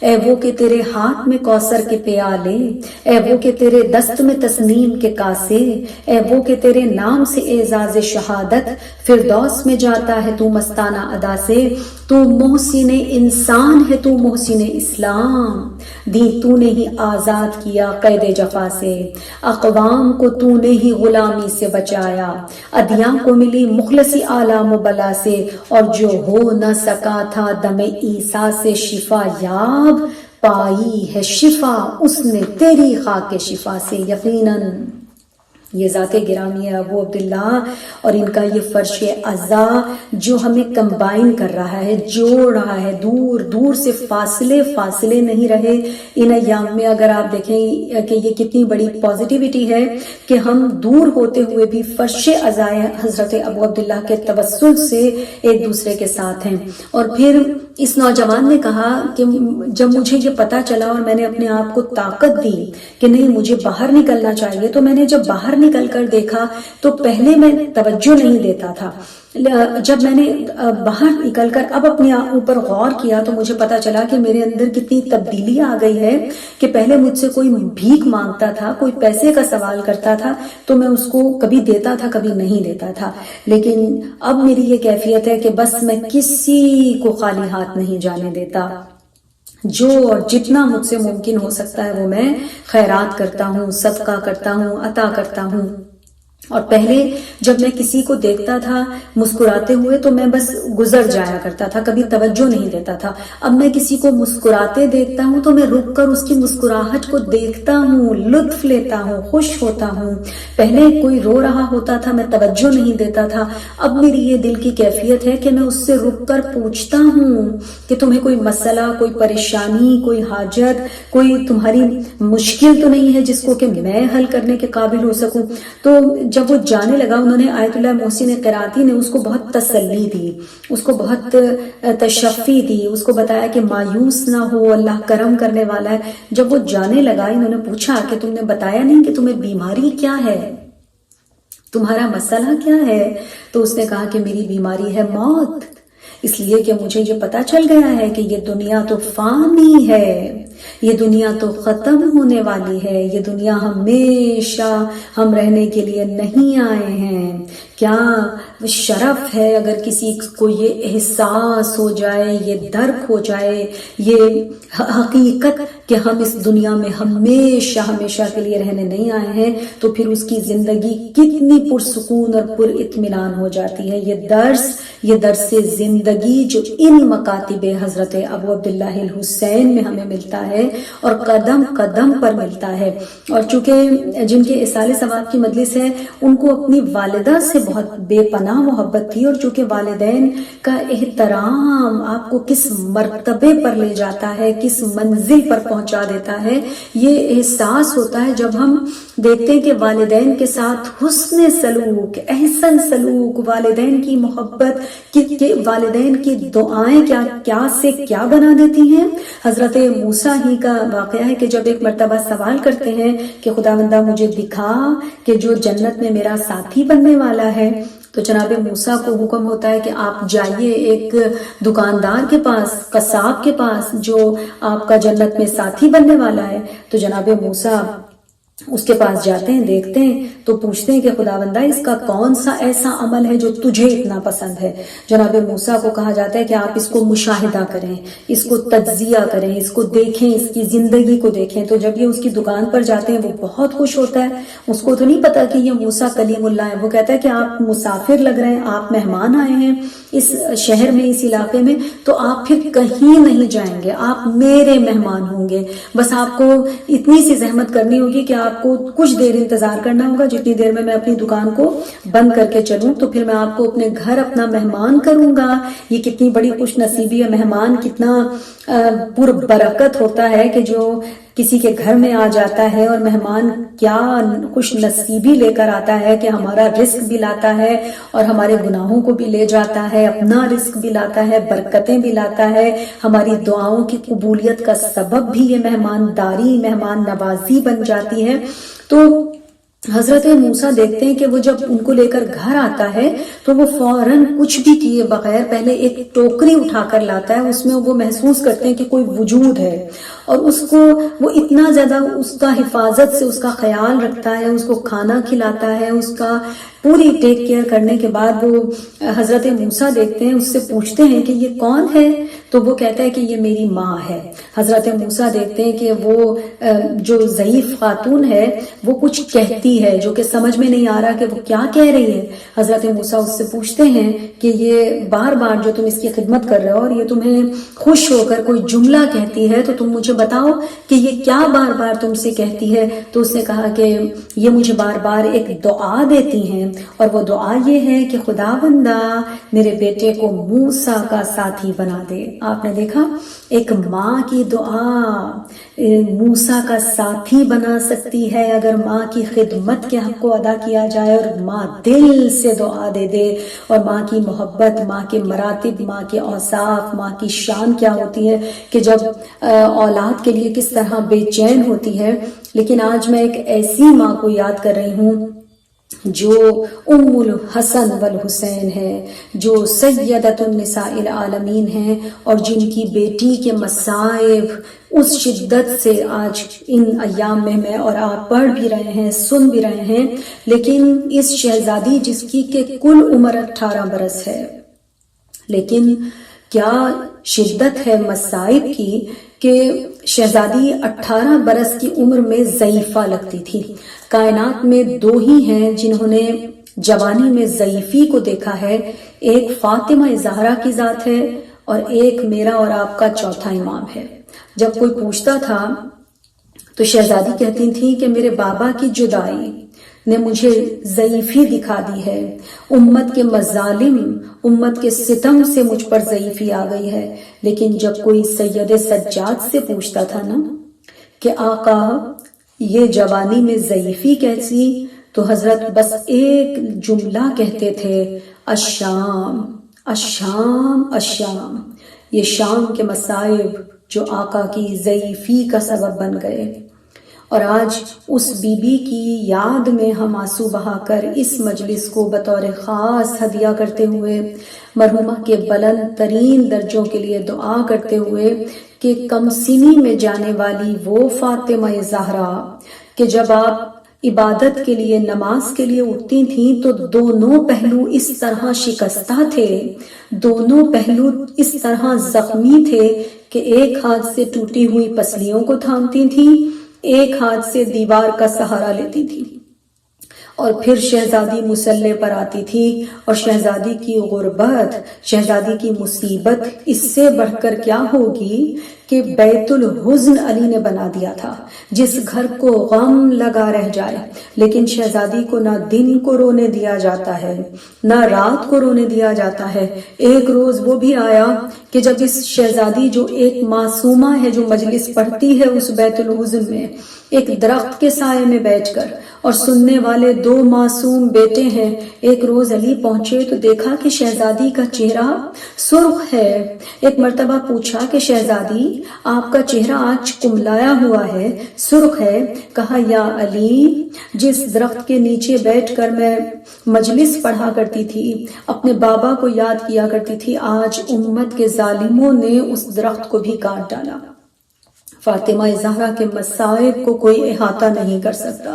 اے وہ کہ تیرے ہاتھ میں کوثر کے پیالے، اے وہ کہ تیرے دست میں تسنیم کے کاسے، اے وہ کہ تیرے نام سے اعزاز شہادت فردوس میں جاتا ہے تو مستانہ ادا سے، تو محسن انسان ہے، تو محسن اسلام، دی تو نے ہی آزاد کیا قید جفا سے، اقوام کو تو نے ہی غلامی سے بچایا، ادیاں کو ملی مخلصی آلام و بلا سے، اور جو ہو نہ سکا تھا دم عیسیٰ سے شفا یاب، پائی ہے شفا اس نے تیری خاک شفا سے۔ یقیناً یہ ذات گرامی ہے ابو عبداللہ، اور ان کا یہ فرش عزا جو ہمیں کمبائن کر رہا ہے، جوڑ رہا ہے، دور دور سے فاصلے نہیں رہے ان ایام میں۔ اگر آپ دیکھیں کہ یہ کتنی بڑی پازیٹیوٹی ہے کہ ہم دور ہوتے ہوئے بھی فرش عزائے حضرت ابو عبداللہ کے توسل سے ایک دوسرے کے ساتھ ہیں۔ اور پھر اس نوجوان نے کہا کہ جب مجھے یہ پتا چلا اور میں نے اپنے آپ کو طاقت دی کہ نہیں مجھے باہر نکلنا چاہیے، تو میں نے جب باہر نکل کر دیکھا تو پہلے میں توجہ نہیں دیتا تھا، جب میں نے باہر نکل کر اب اپنے اوپر غور کیا تو مجھے پتا چلا کہ میرے اندر کتنی تبدیلی آ گئی ہے کہ پہلے مجھ سے کوئی بھیک مانگتا تھا، کوئی پیسے کا سوال کرتا تھا تو میں اس کو کبھی دیتا تھا کبھی نہیں دیتا تھا، لیکن اب میری یہ کیفیت ہے کہ بس میں کسی کو خالی ہاتھ نہیں جانے دیتا، جو اور جتنا مجھ سے ممکن ہو سکتا ہے وہ میں خیرات کرتا ہوں، صدقہ کرتا ہوں، عطا کرتا ہوں۔ اور پہلے جب میں کسی کو دیکھتا تھا مسکراتے ہوئے تو میں بس گزر جایا کرتا تھا، کبھی توجہ نہیں دیتا تھا۔ اب میں کسی کو مسکراتے دیکھتا ہوں تو میں رک کر اس کی مسکراہٹ کو دیکھتا ہوں، لطف لیتا ہوں، خوش ہوتا ہوں۔ پہلے کوئی رو رہا ہوتا تھا میں توجہ نہیں دیتا تھا، اب میری یہ دل کی کیفیت ہے کہ میں اس سے رک کر پوچھتا ہوں کہ تمہیں کوئی مسئلہ، کوئی پریشانی، کوئی حاجت، کوئی تمہاری مشکل تو نہیں ہے جس کو کہ میں حل کرنے کے قابل ہو سکوں۔ تو جب وہ جانے لگا انہوں نے آیت اللہ محسن قراتی نے اس کو بہت تسلی دی، اس کو بہت تشفی دی، اس کو بتایا کہ مایوس نہ ہو، اللہ کرم کرنے والا ہے۔ جب وہ جانے لگا انہوں نے پوچھا کہ تم نے بتایا نہیں کہ تمہیں بیماری کیا ہے، تمہارا مسئلہ کیا ہے؟ تو اس نے کہا کہ میری بیماری ہے موت، اس لیے کہ مجھے یہ پتا چل گیا ہے کہ یہ دنیا تو فانی ہے، یہ دنیا تو ختم ہونے والی ہے، یہ دنیا ہمیشہ ہم رہنے کے لیے نہیں آئے ہیں۔ کیا شرف ہے اگر کسی کو یہ احساس ہو جائے، یہ درک ہو جائے، یہ حقیقت کہ ہم اس دنیا میں ہمیشہ ہمیشہ کے لیے رہنے نہیں آئے ہیں، تو پھر اس کی زندگی کتنی پرسکون اور پر اطمینان ہو جاتی ہے۔ یہ درس زندگی جو ان مکاتب حضرت ابو عبداللہ الحسین میں ہمیں ملتا ہے اور قدم قدم پر ملتا ہے۔ اور چونکہ جن کے اصال ثواب کی مجلس ہے ان کو اپنی والدہ سے بہت بے پناہ محبت تھی، اور چونکہ والدین کا احترام آپ کو کس مرتبے پر لے جاتا ہے، کس منزل پر پہنچا دیتا ہے، یہ احساس ہوتا ہے جب ہم دیکھتے ہیں کہ والدین کے ساتھ حسن سلوک، احسن سلوک، والدین کی محبت، کہ والدین کی دعائیں کیا سے کیا بنا دیتی ہیں۔ حضرت موسیٰ ہی کا واقعہ ہے کہ جب ایک مرتبہ سوال کرتے ہیں کہ خداوندہ مجھے دکھا کہ جو جنت میں میرا ساتھی بننے والا ہے، تو جناب موسیٰ کو حکم ہوتا ہے کہ آپ جائیے ایک دکاندار کے پاس، قصاب کے پاس، جو آپ کا جنت میں ساتھی بننے والا ہے۔ تو جناب موسیٰ اس کے پاس جاتے ہیں، دیکھتے ہیں تو پوچھتے ہیں کہ خداوندہ اس کا کون سا ایسا عمل ہے جو تجھے اتنا پسند ہے؟ جناب موسیٰ کو کہا جاتا ہے کہ آپ اس کو مشاہدہ کریں، اس کو تجزیہ کریں، اس کو دیکھیں، اس کی زندگی کو دیکھیں۔ تو جب یہ اس کی دکان پر جاتے ہیں وہ بہت خوش ہوتا ہے، اس کو تو نہیں پتا کہ یہ موسیٰ کلیم اللہ ہے۔ وہ کہتا ہے کہ آپ مسافر لگ رہے ہیں، آپ مہمان آئے ہیں اس شہر میں، اس علاقے میں، تو آپ پھر کہیں نہیں جائیں گے، آپ میرے مہمان ہوں گے، بس آپ کو اتنی سی زحمت کرنی ہوگی کہ آپ کو کچھ دیر انتظار کرنا ہوگا، جتنی دیر میں اپنی دکان کو بند کر کے چلوں تو پھر میں آپ کو اپنے گھر اپنا مہمان کروں گا۔ یہ کتنی بڑی خوش نصیبی ہے، مہمان کتنا پر برکت ہوتا ہے کہ جو کسی کے گھر میں آ جاتا ہے، اور مہمان کیا خوش نصیبی لے کر آتا ہے کہ ہمارا رزق بھی لاتا ہے اور ہمارے گناہوں کو بھی لے جاتا ہے، اپنا رزق بھی لاتا ہے، برکتیں بھی لاتا ہے، ہماری دعاؤں کی قبولیت کا سبب بھی یہ مہمانداری، مہمان نوازی بن جاتی ہے۔ تو حضرت موسیٰ دیکھتے ہیں کہ وہ جب ان کو لے کر گھر آتا ہے تو وہ فوراً کچھ بھی کیے بغیر پہلے ایک ٹوکری اٹھا کر لاتا ہے، اس میں وہ محسوس کرتے ہیں کہ کوئی وجود ہے، اور اس کو وہ اتنا زیادہ اس کا حفاظت سے اس کا خیال رکھتا ہے، اس کو کھانا کھلاتا ہے، اس کا پوری ٹیک کیئر کرنے کے بعد وہ حضرت موسیٰ دیکھتے ہیں، اس سے پوچھتے ہیں کہ یہ کون ہے؟ تو وہ کہتا ہے کہ یہ میری ماں ہے۔ حضرت موسیٰ دیکھتے ہیں کہ وہ جو ضعیف خاتون ہے وہ کچھ کہتی ہے جو کہ سمجھ میں نہیں آ رہا کہ وہ کیا کہہ رہی ہے۔ حضرت موسیٰ اس سے پوچھتے ہیں کہ یہ بار بار جو تم اس کی خدمت کر رہے ہو اور یہ تمہیں خوش ہو کر کوئی جملہ کہتی ہے تو تم مجھے بتاؤ کہ یہ کیا بار بار تم سے کہتی ہے؟ تو اس نے کہا کہ یہ مجھے بار بار ایک دعا دیتی ہیں، اور وہ دعا یہ ہے کہ خداوندہ میرے بیٹے کو موسیٰ کا ساتھی بنا دے۔ آپ نے دیکھا ایک ماں کی دعا موسیٰ کا ساتھی بنا سکتی ہے اگر ماں کی خدمت کے حق کو ادا کیا جائے، اور ماں دل سے دعا دے دے، اور ماں کی محبت، ماں کے مراتب، ماں کے اوصاف، ماں کی شان کیا ہوتی ہے کہ جب اولاد کے لیے کس طرح بے چین ہوتی ہے۔ لیکن آج میں ایک ایسی ماں کو یاد کر رہی ہوں جو ام الحسن والحسین ہے، جو سیدۃ النساء العالمین ہیں، اور جن کی بیٹی کے مصائب اس شدت سے آج ان ایام میں اور آپ پڑھ بھی رہے ہیں، سن بھی رہے ہیں۔ لیکن اس شہزادی جس کی کہ کل عمر 18 برس ہے، لیکن کیا شدت ہے مصائب کی کہ شہزادی 18 برس کی عمر میں ضعیفہ لگتی تھی۔ کائنات میں دو ہی ہیں جنہوں نے جوانی میں ضعیفی کو دیکھا ہے، ایک فاطمہ زہرا کی ذات ہے اور ایک میرا اور آپ کا چوتھا امام ہے۔ جب کوئی پوچھتا تھا تو شہزادی کہتی تھی کہ میرے بابا کی جدائی نے مجھے ضعیفی دکھا دی ہے، امت کے مظالم، امت کے ستم سے مجھ پر ضعیفی آ گئی ہے۔ لیکن جب کوئی سید سجاد سے پوچھتا تھا نا کہ آقا یہ جوانی میں ضعیفی کیسی، تو حضرت بس ایک جملہ کہتے تھے، الشام الشام الشام۔ یہ شام کے مصائب جو آقا کی ضعیفی کا سبب بن گئے، اور آج اس بی بی کی یاد میں ہم آنسو بہا کر اس مجلس کو بطور خاص ہدیہ کرتے ہوئے مرحومہ کے بلند ترین درجوں کے لیے دعا کرتے ہوئے کہ کم سنی میں جانے والی وہ فاطمہ زہرا کہ جب آپ عبادت کے لیے نماز کے لیے اٹھتی تھیں تو دونوں پہلو اس طرح شکستہ تھے، دونوں پہلو اس طرح زخمی تھے کہ ایک ہاتھ سے ٹوٹی ہوئی پسلیوں کو تھامتی تھیں، ایک ہاتھ سے دیوار کا سہارا لیتی تھی، اور پھر شہزادی مسلح پر آتی تھی، اور شہزادی کی غربت، شہزادی کی مصیبت اس سے بڑھ کر کیا ہوگی کہ بیت الحزن علی نے بنا دیا تھا، جس گھر کو غم لگا رہ جائے، لیکن شہزادی کو نہ دن کو رونے دیا جاتا ہے نہ رات کو رونے دیا جاتا ہے۔ ایک روز وہ بھی آیا کہ جب اس شہزادی جو ایک معصومہ ہے، جو مجلس پڑھتی ہے اس بیت الحزن میں، ایک درخت کے سائے میں بیٹھ کر، اور سننے والے دو معصوم بیٹے ہیں، ایک روز علی پہنچے تو دیکھا کہ شہزادی کا چہرہ سرخ ہے۔ ایک مرتبہ پوچھا کہ شہزادی آپ کا چہرہ آج کملایا ہوا ہے، سرخ ہے۔ کہا یا علی، جس درخت کے نیچے بیٹھ کر میں مجلس پڑھا کرتی تھی، اپنے بابا کو یاد کیا کرتی تھی، آج امت کے ظالموں نے اس درخت کو بھی کاٹ ڈالا۔ فاطمہ زہرا کے مصائب کو کوئی احاطہ نہیں کر سکتا،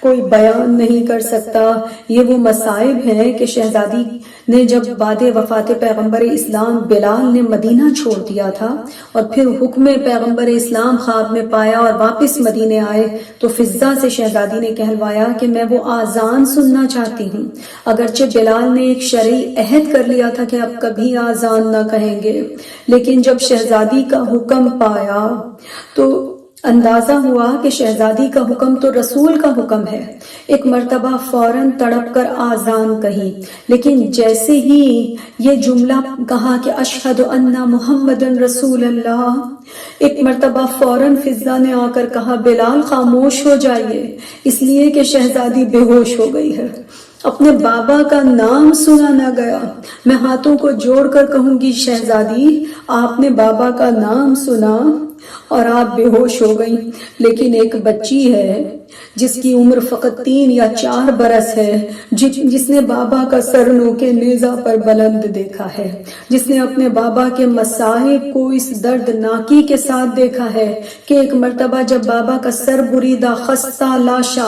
کوئی بیان نہیں کر سکتا۔ یہ وہ مصائب ہیں کہ شہزادی نے جب بعد وفات پیغمبر اسلام بلال نے مدینہ چھوڑ دیا تھا، اور پھر حکم پیغمبر اسلام خواب میں پایا اور واپس مدینے آئے، تو فضہ سے شہزادی نے کہلوایا کہ میں وہ آذان سننا چاہتی ہوں۔ اگرچہ بلال نے ایک شرعی عہد کر لیا تھا کہ اب کبھی آذان نہ کہیں گے، لیکن جب شہزادی کا حکم پایا تو اندازہ ہوا کہ شہزادی کا حکم تو رسول کا حکم ہے۔ ایک مرتبہ فوراً تڑپ کر آذان کہی، لیکن جیسے ہی یہ جملہ کہا کہ اشہد ان محمد رسول اللہ، ایک مرتبہ فوراً فضہ نے آ کر کہا بلال خاموش ہو جائیے، اس لیے کہ شہزادی بے ہوش ہو گئی ہے۔ اپنے بابا کا نام سنا نہ گیا۔ میں ہاتھوں کو جوڑ کر کہوں گی شہزادی آپ نے بابا کا نام سنا اور آپ بے ہوش ہو گئی، لیکن ایک بچی ہے جس کی عمر فقط 3 یا 4 برس ہے، جس نے بابا کا سر نوکے نیزہ پر بلند دیکھا ہے، جس نے اپنے بابا کے مصائب کو اس دردناکی کے ساتھ دیکھا ہے کہ ایک مرتبہ جب بابا کا سر بریدہ خستہ لاشا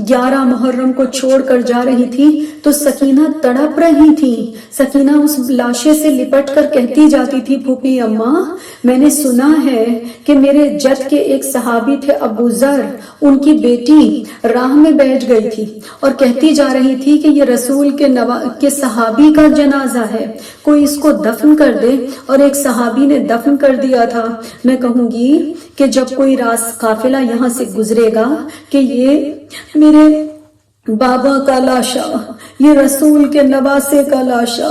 11 محرم کو چھوڑ کر جا رہی تھی تو سکینہ تڑپ رہی تھی۔ سکینہ اس لاشے سے لپٹ کر کہتی جاتی تھی پھوپھی اماں میں نے سنا ہے کہ میرے جد کے ایک صحابی تھے ابو ذر، ان کی بیٹی راہ میں بیٹھ گئی تھی اور کہتی جا رہی تھی کہ یہ رسول کے صحابی کا جنازہ ہے، کوئی اس کو دفن کر دے، اور ایک صحابی نے دفن کر دیا تھا۔ میں کہوں گی کہ جب کوئی قافلہ یہاں سے گزرے گا کہ یہ میرے بابا کا لاشا، یہ رسول کے نواسے کا لاشا،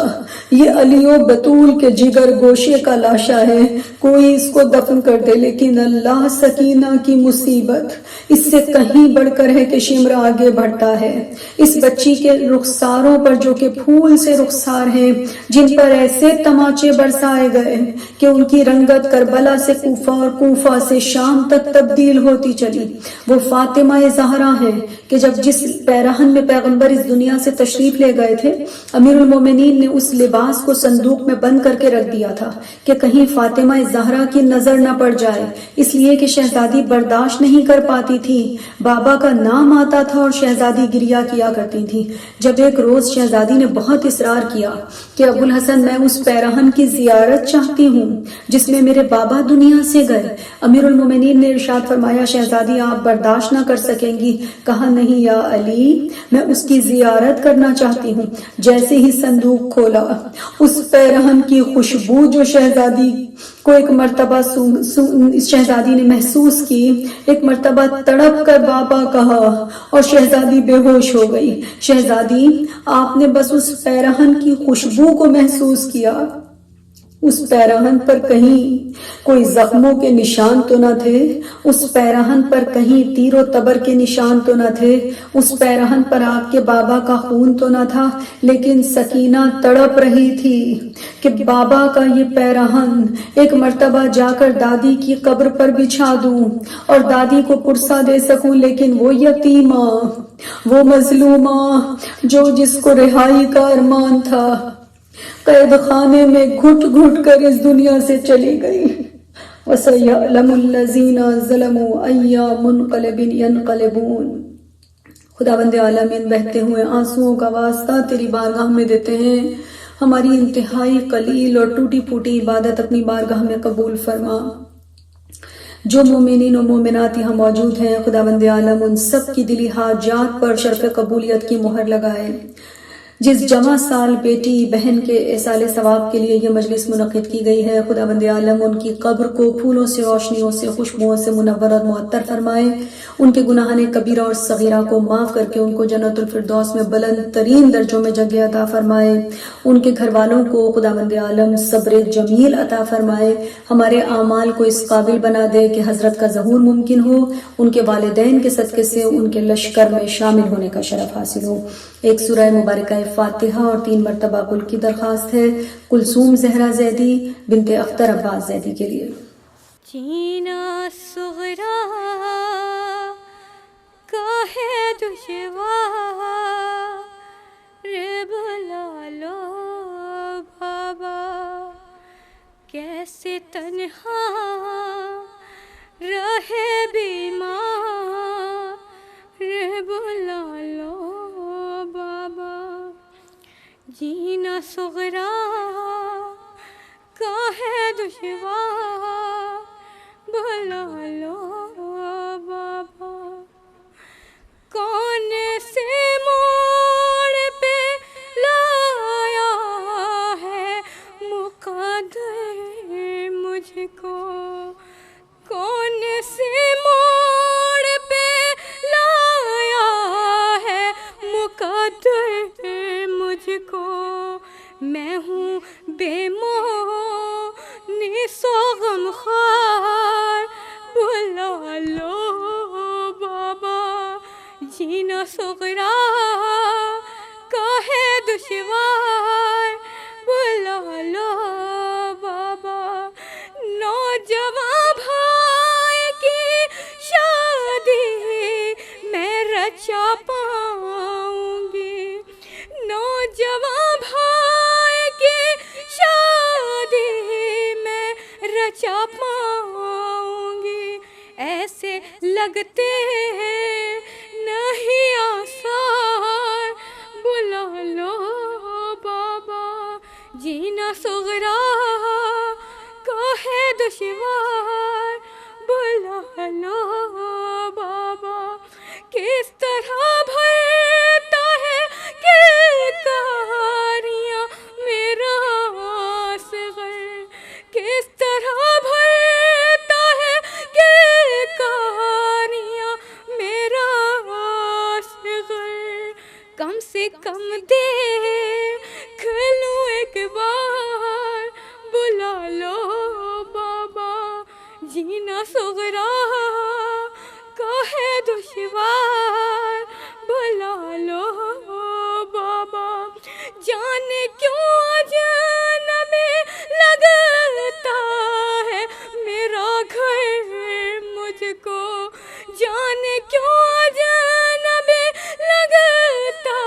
یہ علی و بطول کے جگر گوشے کا لاشا ہے، کوئی اس کو دفن کر دے، لیکن اللہ سکینہ کی مصیبت اس سے کہیں بڑھ کر ہے کہ شمر آگے بڑھتا ہے۔ اس بچی کے رخساروں پر جو کہ پھول سے رخسار ہیں، جن پر ایسے تماچے برسائے گئے کہ ان کی رنگت کربلا سے کوفہ اور کوفہ سے شام تک تبدیل ہوتی چلی، وہ فاطمہ زہرا ہیں کہ جب جس پیرہن میں پیغمبر اس دنیا سے تشریف لے گئے تھے، امیر المومنین نے اس لباس کو صندوق میں بند کر کے رکھ دیا تھا کہ کہیں فاطمہ زہرا کی نظر نہ پڑ جائے، اس لیے کہ شہزادی برداشت نہیں کر پاتی تھی، بابا کا نام آتا تھا اور شہزادی گریا کیا کرتی تھی۔ جب ایک روز شہزادی نے بہت اصرار کیا کہ ابو الحسن میں اس پیرہن کی زیارت چاہتی ہوں جس میں میرے بابا دنیا سے گئے، امیر المومنین نے ارشاد فرمایا شہزادی آپ برداشت نہ کر سکیں گی۔ کہا نہیں یا علی، میں اس کی زیارت کرنا چاہتی ہوں۔ جیسے ہی صندوق کھولا، اس پیرہن کی خوشبو جو شہزادی کو ایک مرتبہ شہزادی نے محسوس کی، ایک مرتبہ تڑپ کر بابا کہا اور شہزادی بے ہوش ہو گئی۔ شہزادی آپ نے بس اس پیرہن کی خوشبو کو محسوس کیا، اس پیراہن پر کہیں کوئی زخموں کے نشان تو نہ تھے، اس پیراہن پر کہیں تیر و تبر کے نشان تو نہ تھے، اس پیراہن پر آپ کے بابا کا خون تو نہ تھا، لیکن سکینہ تڑپ رہی تھی کہ بابا کا یہ پیراہن ایک مرتبہ جا کر دادی کی قبر پر بچھا دوں اور دادی کو پرسہ دے سکوں، لیکن وہ یتیمہ، وہ مظلومہ جو جس کو رہائی کا ارمان تھا، قید خانے میں گھٹ گھٹ کر اس دنیا سے چلی گئی۔ وَسَيَعْلَمُ الَّذِينَ ظَلَمُوا أَيَّ مُنقَلِبٍ يَنقَلِبُونَ۔ خداوند عالمین بہتے ہوئے آنسوؤں کا واسطہ تیری بارگاہ میں دیتے ہیں، ہماری انتہائی قلیل اور ٹوٹی پھوٹی عبادت اپنی بارگاہ میں قبول فرما۔ جو مومنین و مومنات یہاں موجود ہیں خداوند عالم ان سب کی دلی حاجات پر شرف قبولیت کی مہر لگائے۔ جس جمع سال بیٹی بہن کے ایصال ثواب کے لیے یہ مجلس منعقد کی گئی ہے، خداوند عالم ان کی قبر کو پھولوں سے، روشنیوں سے، خوشبوؤں سے منور اور معطر فرمائے، ان کے گناہان کبیرہ اور صغیرہ کو معاف کر کے ان کو جنت الفردوس میں بلند ترین درجوں میں جگہ عطا فرمائے، ان کے گھر والوں کو خداوند عالم صبر جمیل عطا فرمائے، ہمارے اعمال کو اس قابل بنا دے کہ حضرت کا ظہور ممکن ہو، ان کے والدین کے صدقے سے ان کے لشکر میں شامل ہونے کا شرف حاصل ہو۔ ایک سورہ مبارکہ فاتحہ اور 3 مرتبہ قل کی درخواست ہے کلثوم زہرا زیدی بنت اختر عباس زیدی کے لیے۔ جینا صغرا کا ہے دشوار، بلا لو بابا کیسے تنہا رہے بیمار، بلا لو بابا جینا صغرا کا ہے دشوار، بلا لو بابا کون سے موڑ پہ لایا ہے مقدر مجھ کو، کون سے موڑ پہ لایا ہے مقدر مجھ کو، میں ہوں بے معنی سو غم خوار، بلا لو بابا جینا صغرا کا ہے دشوار، بلا لو بابا نوجوان بھائی کی شادی میں رچا پاؤں گی، نوجوان بھائی کی شادی میں رچا پاؤں گی، ایسے لگتے نہیں آثار، بلا لو بابا جینا صغرا کا ہے دشوار، بلا لو بابا کس طرح بھرتا ہے کاریاں میرا صغر، کس طرح بھرتا ہے کاریاں میرا صغر، کم سے کم دیکھ لوں ایک بار، بلا لو بابا جینا صغرا کا ہے دشوار، بلا لو بابا جانے کیوں اجنبی لگتا ہے میرا گھر مجھ کو، جانے کیوں اجنبی لگتا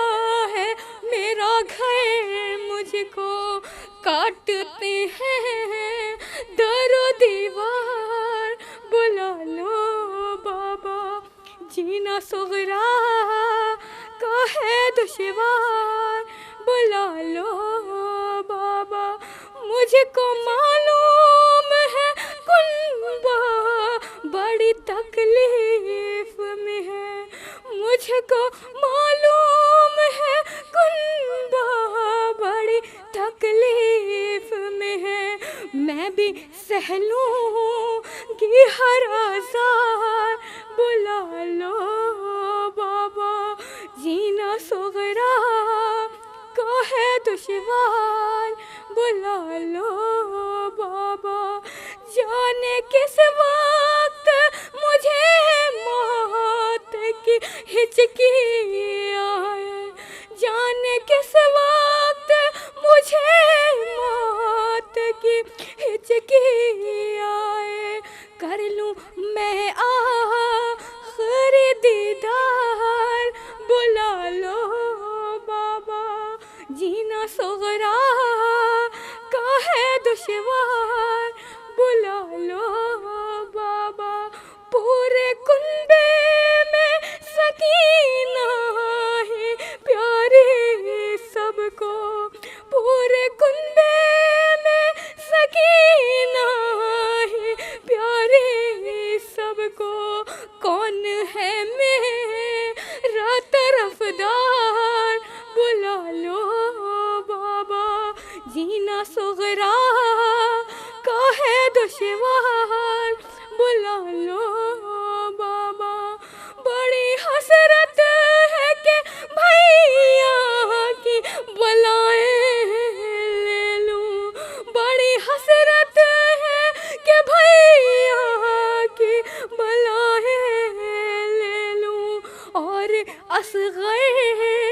ہے میرا گھر مجھ کو، کاٹتے ہیں در و دیوار، بلا لو بابا جینا صغرا کا ہے دشوار، بلا لو بابا مجھ کو معلوم ہے کنبہ بڑی تکلیف میں ہے، مجھ کو معلوم ہے کنبہ بڑی تکلیف میں ہے، میں بھی سہ لوں گی ہر آزار، بلا لو بابا جینا صغرا کا ہے دشوار، بلا لو بابا جانے کس وقت مجھے موت کی ہچکی آئے جانے کس وقت مجھے موت کی ہچکی آئے کر لوں میں آخری دیدار بلا لو بابا جینا صغرا کا ہے دشوار بلا لو بابا پورے کنبے میں سکینہ ہے پیاری سب کو پورے کنبے میں سکینہ ہے پیاری سب کو کون ہے میرا طرفدار بلا لو بابا جینا صغرا کا ہے دشوار بلا لو بابا بڑی حسرت ہے کہ بھیا کی بلائیں لے لوں بڑی حسرت ہے کہ بھیا کی بلائیں لے لوں اور اصغر